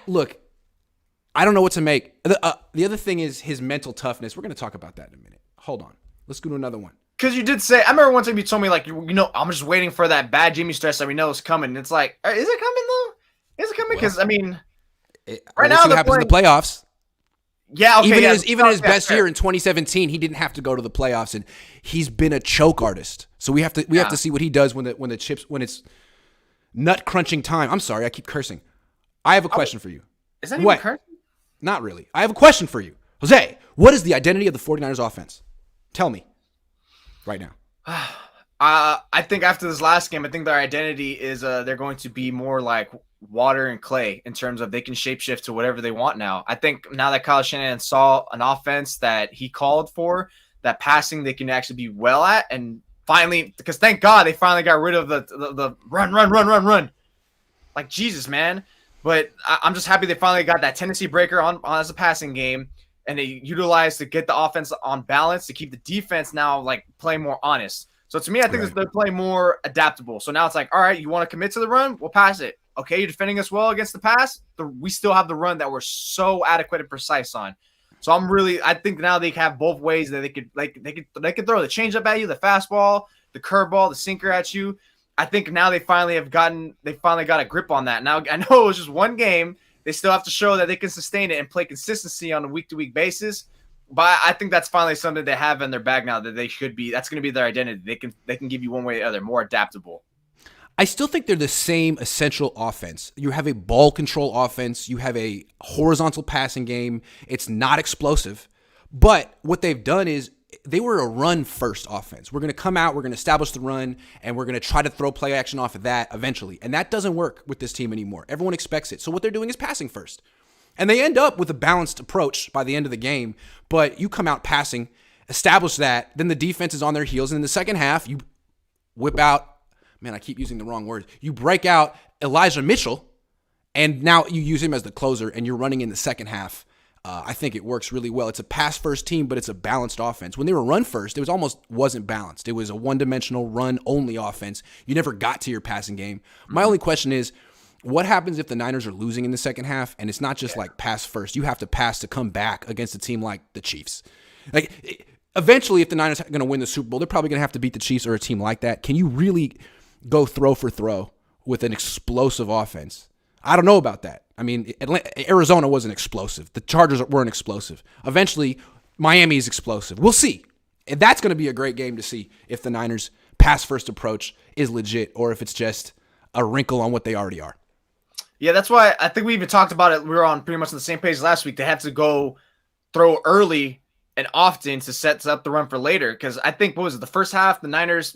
don't know what to make. The other thing is his mental toughness. We're going to talk about that in a minute. Hold on. Let's go to another one. Because you did say, I remember one time you told me, like, I'm just waiting for that bad Jimmy stretch that we know is coming. And it's like, is it coming though? Is it coming? Because right now, what happens in the playoffs. Yeah, okay. Even in his best year in 2017, he didn't have to go to the playoffs, and he's been a choke artist. So we have to see what he does when it's nut crunching time. I'm sorry, I keep cursing. I have a question for you. Is that even cursing? Not really. I have a question for you, Jose. What is the identity of the 49ers offense? Tell me right now. I think after this last game, I think their identity is they're going to be more like water and clay in terms of they can shapeshift to whatever they want now. I think now that Kyle Shanahan saw an offense that he called for, that passing they can actually be well at, and finally, because thank God they finally got rid of the run. Like, Jesus, man. But I'm just happy they finally got that tendency breaker on as a passing game. and they utilize to get the offense on balance to keep the defense now like playing more honest. So to me, I think they're playing more adaptable. So now it's like, all right, you want to commit to the run? We'll pass it. Okay, you're defending us well against the pass. We still have the run that we're so adequate and precise on. So I think now they have both ways that they could throw the changeup at you, the fastball, the curveball, the sinker at you. I think now they finally got a grip on that. Now I know it was just one game. They still have to show that they can sustain it and play consistency on a week-to-week basis. But I think that's finally something they have in their bag now that they should be. That's going to be their identity. They can give you one way or the other, more adaptable. I still think they're the same essential offense. You have a ball control offense. You have a horizontal passing game. It's not explosive. But what they've done is they were a run-first offense. We're going to come out, we're going to establish the run, and we're going to try to throw play action off of that eventually. And that doesn't work with this team anymore. Everyone expects it. So what they're doing is passing first. And they end up with a balanced approach by the end of the game. But you come out passing, establish that, then the defense is on their heels. And in the second half, you whip out, man, I keep using the wrong word. You break out Elijah Mitchell, and now you use him as the closer, and you're running in the second half. I think it works really well. It's a pass-first team, but it's a balanced offense. When they were run-first, it wasn't balanced. It was a one-dimensional, run-only offense. You never got to your passing game. My only question is, what happens if the Niners are losing in the second half, and it's not just like pass-first. You have to pass to come back against a team like the Chiefs. Like, eventually, if the Niners are going to win the Super Bowl, they're probably going to have to beat the Chiefs or a team like that. Can you really go throw for throw with an explosive offense? I don't know about that. I mean, Arizona wasn't explosive. The Chargers weren't explosive. Eventually, Miami is explosive. We'll see. And that's going to be a great game to see if the Niners' pass-first approach is legit or if it's just a wrinkle on what they already are. Yeah, that's why I think we even talked about it. We were on pretty much on the same page last week. They have to go throw early and often to set up the run for later. Because I think, what was it, the first half, the Niners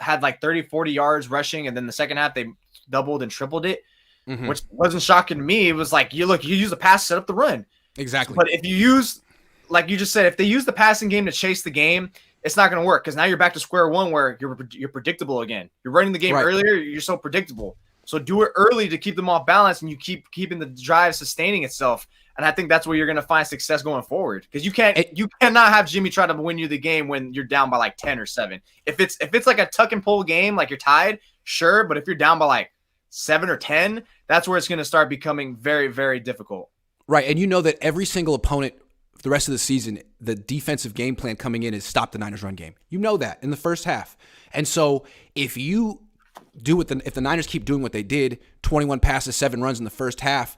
had like 30, 40 yards rushing. And then the second half, they doubled and tripled it. Mm-hmm. Which wasn't shocking to me. It was like, you use the pass, set up the run. Exactly. But if you use, like you just said, if they use the passing game to chase the game, it's not going to work because now you're back to square one where you're predictable again. You're running the game earlier. You're so predictable. So do it early to keep them off balance, and you keep keeping the drive sustaining itself. And I think that's where you're going to find success going forward because you cannot have Jimmy try to win you the game when you're down by like 10 or 7. If it's like a tuck and pull game, like you're tied, sure. But if you're down by like 7 or 10, that's where it's going to start becoming very, very difficult. Right, and you know that every single opponent for the rest of the season, the defensive game plan coming in is stop the Niners run game. You know that in the first half. And so if you if the Niners keep doing what they did, 21 passes, 7 runs in the first half,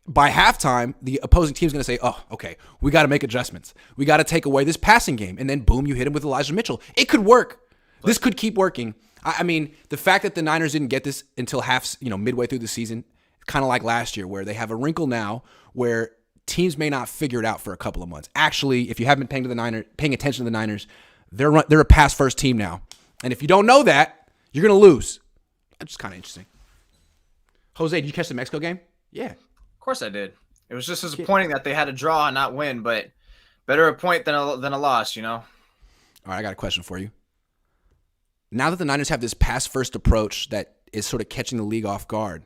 by halftime, the opposing team's going to say, oh, okay, we got to make adjustments. We got to take away this passing game. And then, boom, you hit him with Elijah Mitchell. It could work. This could keep working. I mean, the fact that the Niners didn't get this until midway through the season, kind of like last year, where they have a wrinkle now where teams may not figure it out for a couple of months. Actually, if you haven't been paying attention to the Niners, they're a pass-first team now. And if you don't know that, you're going to lose. That's just kind of interesting. Jose, did you catch the Mexico game? Yeah. Of course I did. It was just disappointing that they had to draw and not win, but better a point than a loss, you know? All right, I got a question for you. Now that the Niners have this pass-first approach that is sort of catching the league off guard,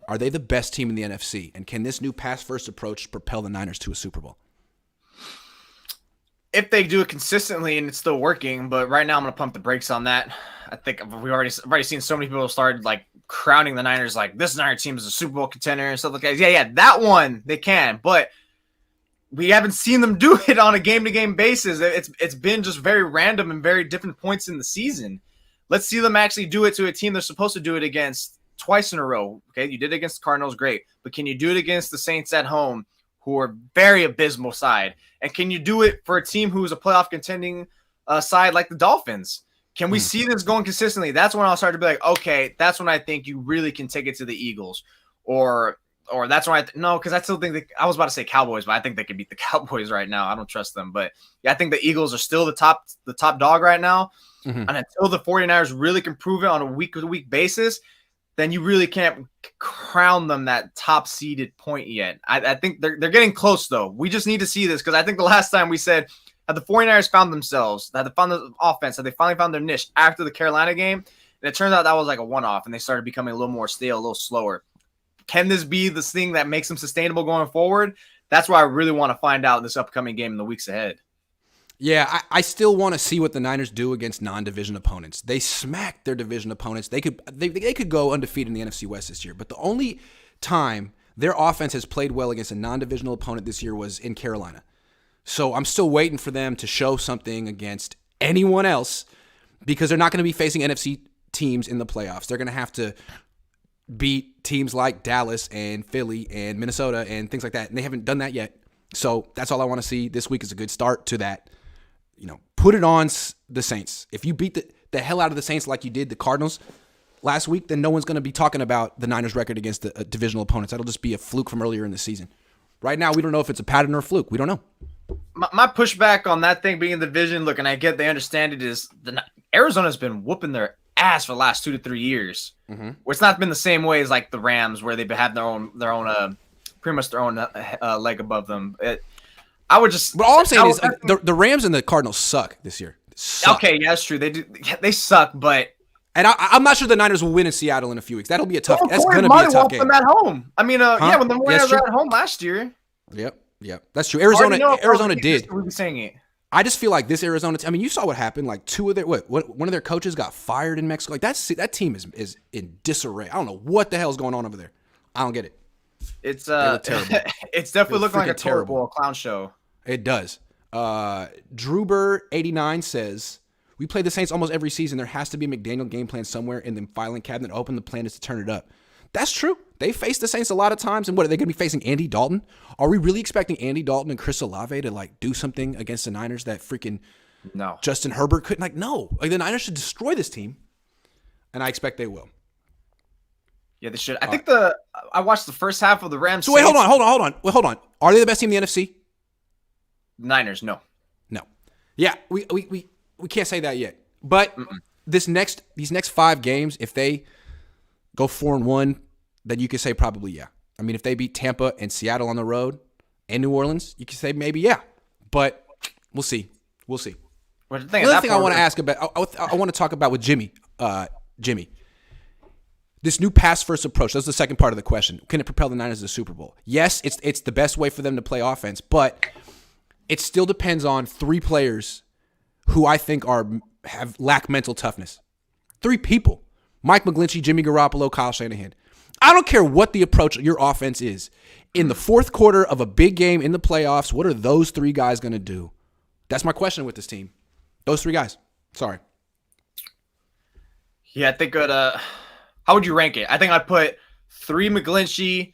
are they the best team in the NFC? And can this new pass-first approach propel the Niners to a Super Bowl? If they do it consistently and it's still working, but right now I'm going to pump the brakes on that. I think we've already seen so many people start like crowning the Niners like this Niners team is a Super Bowl contender and stuff like that. Yeah, that one they can, but we haven't seen them do it on a game-to-game basis. It's been just very random and very different points in the season. Let's see them actually do it to a team they're supposed to do it against twice in a row. Okay, you did it against the Cardinals, great. But can you do it against the Saints at home, who are very abysmal side? And can you do it for a team who is a playoff contending side like the Dolphins? Can we see this going consistently? That's when I'll start to be like, okay, that's when I think you really can take it to the Eagles. Or that's when no, because I still think I was about to say Cowboys, but I think they could beat the Cowboys right now. I don't trust them. But yeah, I think the Eagles are still the top dog right now. Mm-hmm. And until the 49ers really can prove it on a week-to-week basis, then you really can't crown them that top-seeded point yet. I think they're getting close, though. We just need to see this because I think the last time we said had the 49ers found themselves, had they found the offense, had they finally found their niche after the Carolina game, and it turns out that was like a one-off, and they started becoming a little more stale, a little slower. Can this be this thing that makes them sustainable going forward? that's why I really want to find out in this upcoming game in the weeks ahead. Yeah, I still want to see what the Niners do against non-division opponents. They smacked their division opponents. They could go undefeated in the NFC West this year, but the only time their offense has played well against a non-divisional opponent this year was in Carolina. So I'm still waiting for them to show something against anyone else because they're not going to be facing NFC teams in the playoffs. They're going to have to beat teams like Dallas and Philly and Minnesota and things like that, and they haven't done that yet. So that's all I want to see. This week is a good start to that. Put it on the Saints. If you beat the hell out of the Saints like you did the Cardinals last week, then no one's going to be talking about the Niners' record against the divisional opponents. That'll just be a fluke from earlier in the season. Right now, we don't know if it's a pattern or a fluke. We don't know. My pushback on that thing being in the division, look, and I get they understand it, is Arizona's been whooping their ass for the last 2 to 3 years. Mm-hmm. Where it's not been the same way as like the Rams, where they've had their own pretty much their own leg above them. I would just. But all I'm saying is the Rams and the Cardinals suck this year. Okay, yeah, that's true. They suck, but. And I'm not sure the Niners will win in Seattle in a few weeks. That'll be a tough. That's going to be a tough game. Them at home. I mean, yeah, when the Niners were at home last year. Yep, that's true. Arizona did. We've been saying it. I just feel like this Arizona. I mean, you saw what happened. Like one of their coaches got fired in Mexico. Like that team is in disarray. I don't know what the hell is going on over there. I don't get it. It's terrible. It's definitely looking like a terrible clown show. It does. Drewber89 says, we play the Saints almost every season. There has to be a McDaniel game plan somewhere in the filing cabinet open. The plan is to turn it up. That's true. They faced the Saints a lot of times. And what, are they going to be facing Andy Dalton? Are we really expecting Andy Dalton and Chris Olave to like do something against the Niners that freaking Justin Herbert couldn't? Like, no. Like, the Niners should destroy this team. And I expect they will. Yeah, they should. I think I watched the first half of the Rams. So wait, hold on. Are they the best team in the NFC? Niners, no. Yeah, we can't say that yet. But these next 5 games, if they go 4-1, then you could say probably yeah. I mean, if they beat Tampa and Seattle on the road and New Orleans, you could say maybe yeah. But we'll see. Well, Another thing I want to ask about, I want to talk about with Jimmy. This new pass-first approach, that's the second part of the question. Can it propel the Niners to the Super Bowl? Yes, it's the best way for them to play offense, but it still depends on 3 players who I think lack mental toughness. 3 people. Mike McGlinchey, Jimmy Garoppolo, Kyle Shanahan. I don't care what the approach of your offense is. In the fourth quarter of a big game in the playoffs, what are those 3 guys going to do? That's my question with this team. Those 3 guys. Sorry. Yeah, I think how would you rank it? I think I'd put 3 McGlinchey,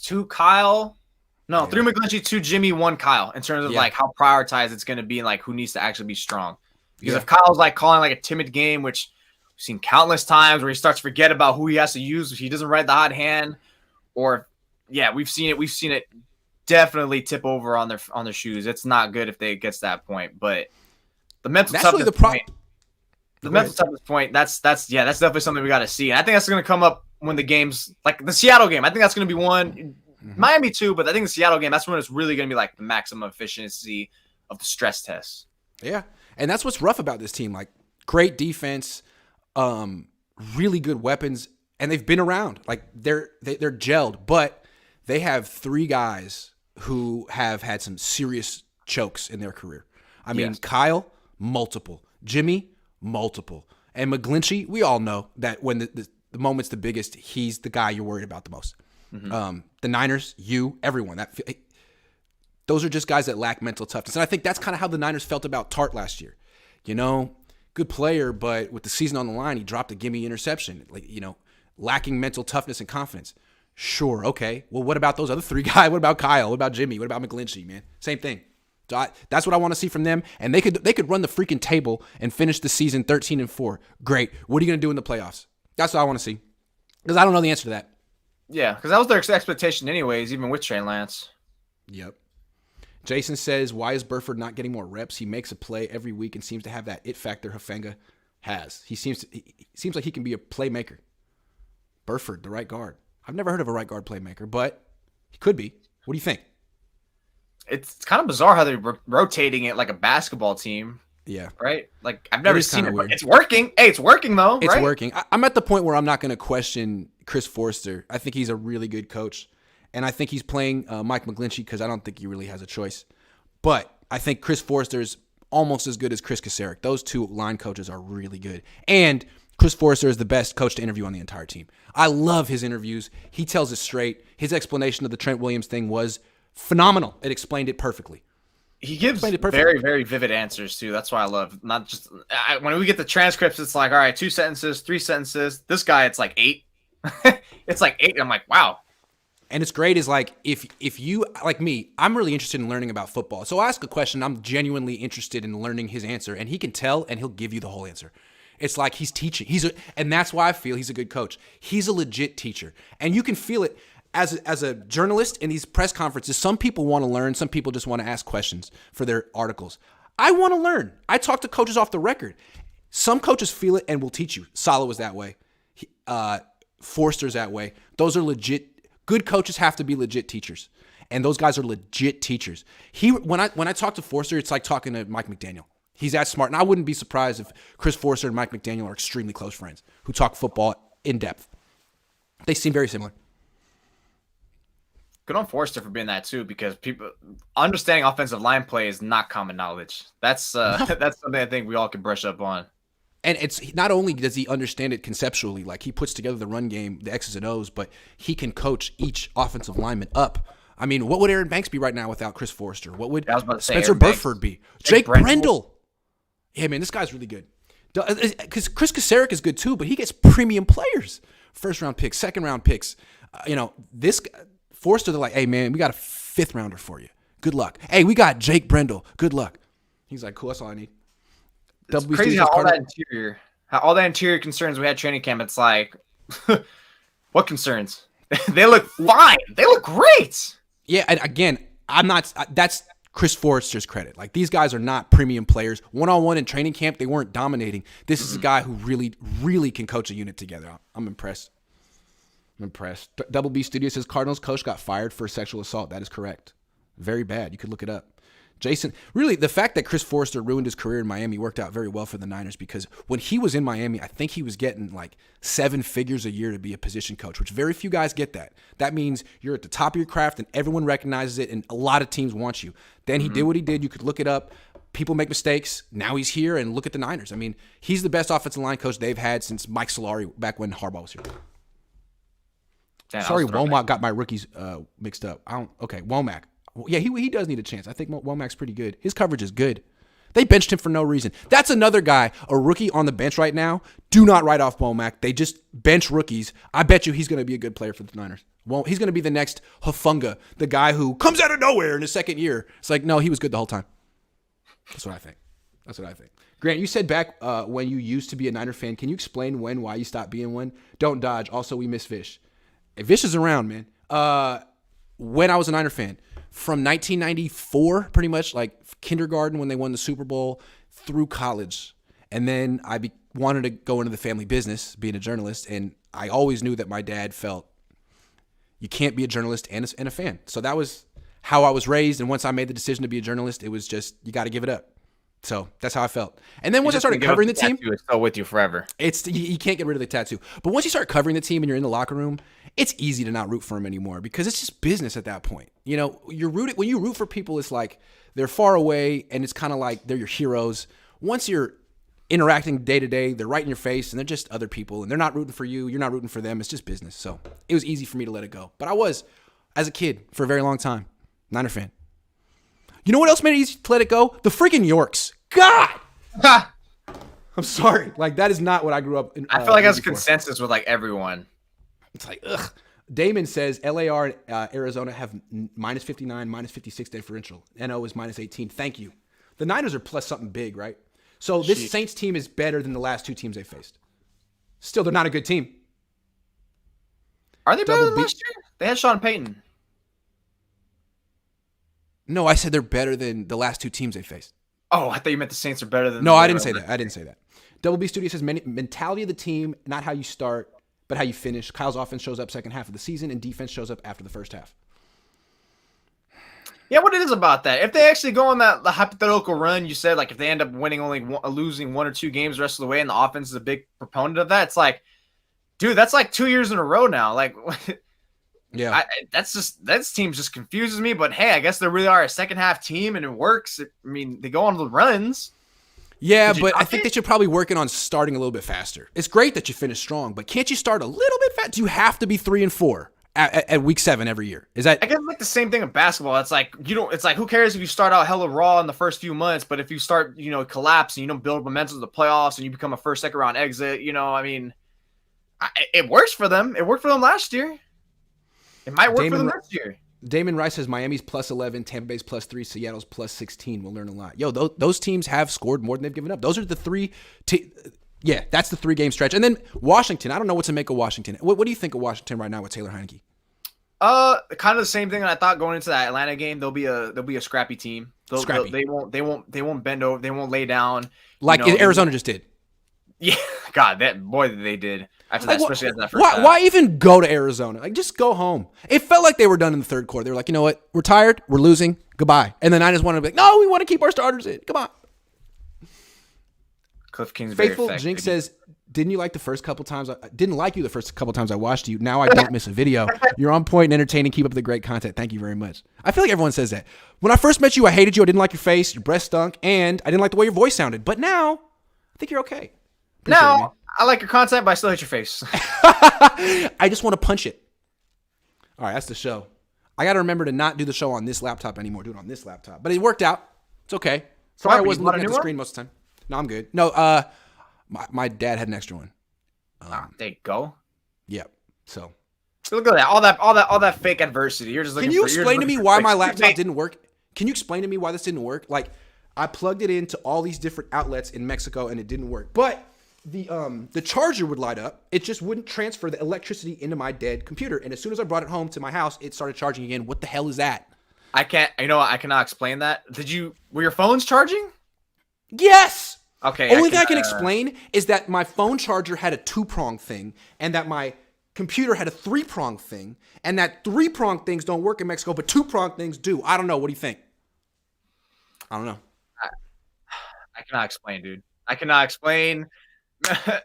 2 Kyle. No, 3 McGlinchey, 2 Jimmy, 1 Kyle in terms of like how prioritized it's going to be and like who needs to actually be strong. Because if Kyle's like calling like a timid game, which we've seen countless times where he starts to forget about who he has to use if he doesn't ride the hot hand, or we've seen it definitely tip over on their shoes. It's not good if it gets to that point. But the mental toughness point, that's definitely something we got to see. And I think that's going to come up when the games like the Seattle game. I think that's going to be one. Miami too, but I think the Seattle game, that's when it's really going to be like the maximum efficiency of the stress test. Yeah. And that's what's rough about this team. Like, great defense, really good weapons, and they've been around. Like, they're gelled, but they have 3 guys who have had some serious chokes in their career. I mean, Kyle, multiple. Jimmy, multiple. And McGlinchey, we all know that when the moment's the biggest, he's the guy you're worried about the most. Mm-hmm. The Niners, everyone. Those are just guys that lack mental toughness. And I think that's kind of how the Niners felt about Tart last year. Good player, but with the season on the line, he dropped a gimme interception. Lacking mental toughness and confidence. Sure, okay. Well, what about those other 3 guys? What about Kyle? What about Jimmy? What about McGlinchey, man? Same thing. So that's what I want to see from them. And they could run the freaking table and finish the season 13-4. Great. What are you going to do in the playoffs? That's what I want to see. Because I don't know the answer to that. Yeah, because that was their expectation anyways, even with Trey Lance. Yep. Jason says, why is Burford not getting more reps? He makes a play every week and seems to have that it factor Hufanga has. He seems like he can be a playmaker. Burford, the right guard. I've never heard of a right guard playmaker, but he could be. What do you think? It's kind of bizarre how they're rotating it like a basketball team. Yeah. Right? Like, I've never seen it. It's working. Hey, it's working, though, It's working. I'm at the point where I'm not going to question Chris Forster. I think he's a really good coach. And I think he's playing Mike McGlinchey because I don't think he really has a choice. But I think Chris Forster is almost as good as Chris Kasarik. Those two line coaches are really good. And Chris Forster is the best coach to interview on the entire team. I love his interviews. He tells it straight. His explanation of the Trent Williams thing was phenomenal. It explained it perfectly. He gives very, very vivid answers, too. That's why I love not just when we get the transcripts, it's like, all right, 2 sentences, 3 sentences. This guy, it's like 8. It's like 8. I'm like, wow. And it's great is like if you, like me, I'm really interested in learning about football. So I ask a question, I'm genuinely interested in learning his answer, and he can tell and he'll give you the whole answer. It's like he's teaching. And that's why I feel he's a good coach. He's a legit teacher. And you can feel it as a journalist in these press conferences. Some people want to learn. Some people just want to ask questions for their articles. I want to learn. I talk to coaches off the record. Some coaches feel it and will teach you. Saleh was that way. Forster's that way. Those are legit. Good coaches have to be legit teachers, and those guys are legit teachers. When I talk to Forster, it's like talking to Mike McDaniel. He's that smart, and I wouldn't be surprised if Chris Forster and Mike McDaniel are extremely close friends who talk football in depth. They seem very similar. Good on Forster for being that too, because people understanding offensive line play is not common knowledge. That's something I think we all can brush up on. And it's not only does he understand it conceptually, like he puts together the run game, the X's and O's, but he can coach each offensive lineman up. I mean, what would Aaron Banks be right now without Chris Forster? What would Spencer Burford be? Jake Brendel. Yeah, man, this guy's really good. Because Chris Kasarik is good too, but he gets premium players. First-round picks, second-round picks. This Forster, they're like, hey, man, we got a 5th rounder for you. Good luck. Hey, we got Jake Brendel. Good luck. He's like, cool, that's all I need. It's crazy how all that interior concerns we had training camp. It's like, what concerns? They look fine. They look great. Yeah, and again, that's Chris Forster's credit. Like, these guys are not premium players. One-on-one in training camp, they weren't dominating. This is a guy who really, really can coach a unit together. I'm impressed. Double B Studio says Cardinals coach got fired for sexual assault. That is correct. Very bad. You could look it up. Jason, really, the fact that Chris Forster ruined his career in Miami worked out very well for the Niners, because when he was in Miami, I think he was getting like 7 figures a year to be a position coach, which very few guys get that. That means you're at the top of your craft and everyone recognizes it and a lot of teams want you. Then he did what he did. You could look it up. People make mistakes. Now he's here, and look at the Niners. I mean, he's the best offensive line coach they've had since Mike Solari back when Harbaugh was here. Sorry, Womack got my rookies mixed up. Womack. Yeah, he does need a chance. I think Womack's pretty good. His coverage is good. They benched him for no reason. That's another guy, a rookie on the bench right now. Do not write off Womack. They just bench rookies. I bet you he's going to be a good player for the Niners. Well, he's going to be the next Hufanga, the guy who comes out of nowhere in his second year. It's like, no, he was good the whole time. That's what I think. Grant, you said back when you used to be a Niner fan. Can you explain why you stopped being one? Don't dodge. Also, we miss Vish. Hey, Vish is around, man. When I was a Niner fan, from 1994, pretty much, like kindergarten when they won the Super Bowl, through college. And then I wanted to go into the family business, being a journalist, and I always knew that my dad felt you can't be a journalist and a fan. So that was how I was raised, and once I made the decision to be a journalist, it was just, you got to give it up. So that's how I felt. And then once I started covering the team, it's still with you forever. You can't get rid of the tattoo. But once you start covering the team and you're in the locker room, it's easy to not root for them anymore, because it's just business at that point. You know, when you root for people, it's like they're far away, and it's kind of like they're your heroes. Once you're interacting day to day, they're right in your face, and they're just other people, and they're not rooting for you. You're not rooting for them. It's just business. So it was easy for me to let it go. But I was, as a kid, for a very long time, Niner fan. You know what else made it easy to let it go? The freaking Yorks. God! I'm sorry. Like, that is not what I grew up in. I feel like that's a consensus with, like, everyone. It's like, ugh. Damon says LAR and Arizona have minus 59, minus 56 differential. NO is minus 18. Thank you. The Niners are plus something big, right? So this Saints team is better than the last 2 teams they faced. Still, they're not a good team. Are they better than last year? They had Sean Payton. No, I said they're better than the last 2 teams they faced. Oh, I thought you meant the Saints are better than. No, I didn't say that. Double B Studio says mentality of the team, not how you start, but how you finish. Kyle's offense shows up second half of the season, and defense shows up after the first half. Yeah, what it is about that? If they actually go on the hypothetical run, you said, like, if they end up losing 1 or 2 games the rest of the way, and the offense is a big proponent of that, it's like, Dude, that's like 2 years in a row now. Like, yeah, that team just confuses me. But hey, I guess they really are a second half team, and it works. I mean, they go on the runs. Yeah, but I think they should probably working on starting a little bit faster. It's great that you finish strong, but can't you start a little bit fast? Do you have to be 3-4 at week 7 every year? Is that? I guess like the same thing in basketball. It's like It's like, who cares if you start out hella raw in the first few months, but if you start collapse and you don't build momentum to the playoffs and you become a first, second round exit, I mean, it works for them. It worked for them last year. It might work for them next year. Damon Rice says Miami's +11, Tampa Bay's +3, Seattle's +16. We'll learn a lot. Yo, those teams have scored more than they've given up. Those are the three. Yeah, that's the 3-game stretch. And then Washington. I don't know what to make of Washington. What do you think of Washington right now with Taylor Heineke? Kind of the same thing that I thought going into that Atlanta game. They'll be a scrappy team. Scrappy. They won't bend over. They won't lay down like Arizona just did. Yeah, God, they did. After that, especially after that first why even go to Arizona? Like, just go home. It felt like they were done in the third quarter. They were like, you know what? We're tired. We're losing. Goodbye. And then I just wanted to be like, no, we want to keep our starters in. Come on. Cliff King's Faithful Jinx says, didn't like you the first couple times I watched you. Now I don't miss a video. You're on point and entertaining. Keep up the great content. Thank you very much. I feel like everyone says that. When I first met you, I hated you. I didn't like your face. Your breath stunk. And I didn't like the way your voice sounded. But now, I think you're okay. Now, I like your content, but I still hate your face. I just want to punch it. All right, that's the show. I got to remember to not do the show on this laptop anymore. Do it on this laptop. But it worked out. It's okay. Sorry I wasn't looking at the screen most of the time. No, I'm good. No, my dad had an extra one. There you go. Yep. So look at that. All that fake adversity. You're just looking. Can you explain to me why my laptop didn't work? Can you explain to me why this didn't work? Like, I plugged it into all these different outlets in Mexico and it didn't work. But the charger would light up. It just wouldn't transfer the electricity into my dead computer. And as soon as I brought it home to my house, it started charging again. What the hell is that? I can't. I cannot explain that. Were your phones charging? Yes. Okay. Only thing I can explain is that my phone charger had a 2-prong thing, and that my computer had a 3-prong thing, and that 3-prong things don't work in Mexico, but 2-prong things do. I don't know. What do you think? I don't know. I cannot explain, dude. I cannot explain.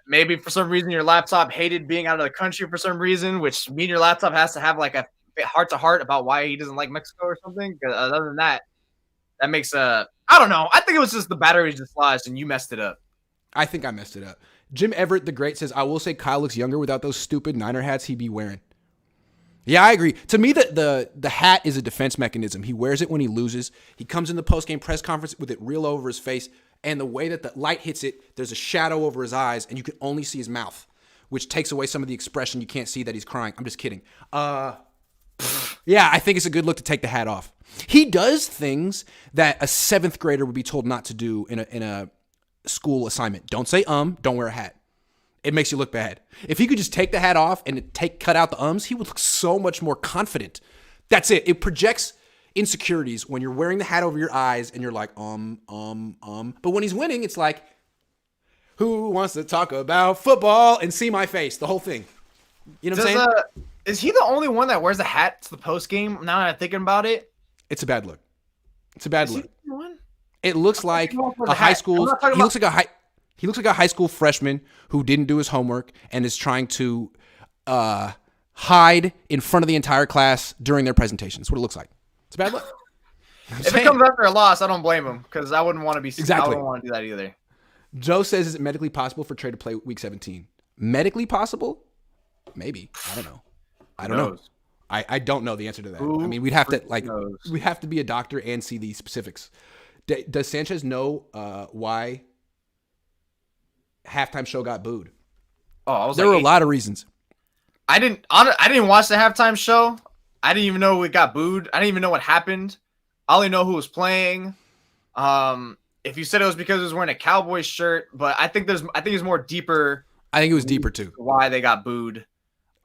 Maybe for some reason your laptop hated being out of the country for some reason, which means your laptop has to have like a heart-to-heart about why he doesn't like Mexico or something. Other than that, that makes I don't know. I think it was just the battery dislodged and you messed it up. I think I messed it up. Jim Everett the Great says, I will say Kyle looks younger without those stupid Niner hats he'd be wearing. Yeah, I agree. To me, the hat is a defense mechanism. He wears it when he loses. He comes in the post-game press conference with it real over his face, and the way that the light hits it, there's a shadow over his eyes, and you can only see his mouth, which takes away some of the expression. You can't see that he's crying. I'm just kidding. Yeah, I think it's a good look to take the hat off. He does things that a 7th grader would be told not to do in a school assignment. Don't say don't wear a hat. It makes you look bad. If he could just take the hat off and cut out the he would look so much more confident. That's it. It projects insecurities when you're wearing the hat over your eyes and you're like, But when he's winning, it's like, who wants to talk about football and see my face? The whole thing. You know what I'm saying? Is he the only one that wears a hat to the post game? Now that I'm thinking about it, it's a bad look. It's a bad look. It looks like a high school. He looks like a high school freshman who didn't do his homework and is trying to hide in front of the entire class during their presentation. That's what it looks like. It's a bad look. If it comes after a loss, I don't blame him because I wouldn't want to be. Exactly. I wouldn't want to do that either. Joe says, is it medically possible for Trey to play week 17? Medically possible? Maybe. I don't know. I don't know. I don't know the answer to that. I mean, we'd have to be a doctor and see the specifics. Does Sanchez know why halftime show got booed? There were a lot of reasons. I didn't watch the halftime show. I didn't even know it got booed. I didn't even know what happened. I only know who was playing. If you said it was because he was wearing a Cowboys shirt, but I think it's more deeper. I think it was deeper too. Why they got booed.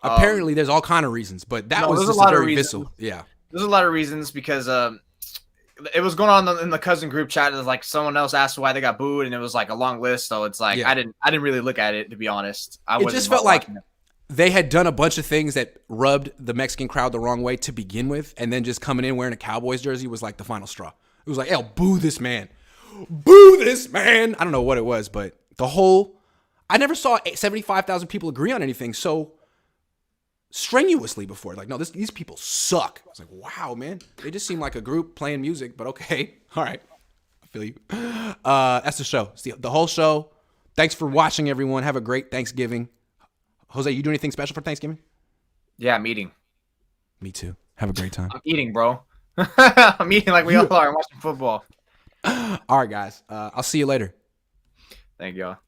Apparently, there's all kind of reasons, but that was just a very visceral. Yeah, there's a lot of reasons because it was going on in the cousin group chat. It was like someone else asked why they got booed, and it was like a long list. So it's like I didn't really look at it, to be honest. It just felt like they had done a bunch of things that rubbed the Mexican crowd the wrong way to begin with, and then just coming in wearing a Cowboys jersey was like the final straw. It was like, boo this man. Boo this man. I don't know what it was, but I never saw 75,000 people agree on anything so strenuously before. Like, no, these people suck. I was like, wow, man. They just seem like a group playing music, but okay. All right. I feel you. That's the show. It's the whole show. Thanks for watching, everyone. Have a great Thanksgiving. Jose, you do anything special for Thanksgiving? Yeah, I'm eating. Me too. Have a great time. I'm eating, bro. I'm eating like we all are. I'm watching football. All right, guys. I'll see you later. Thank y'all.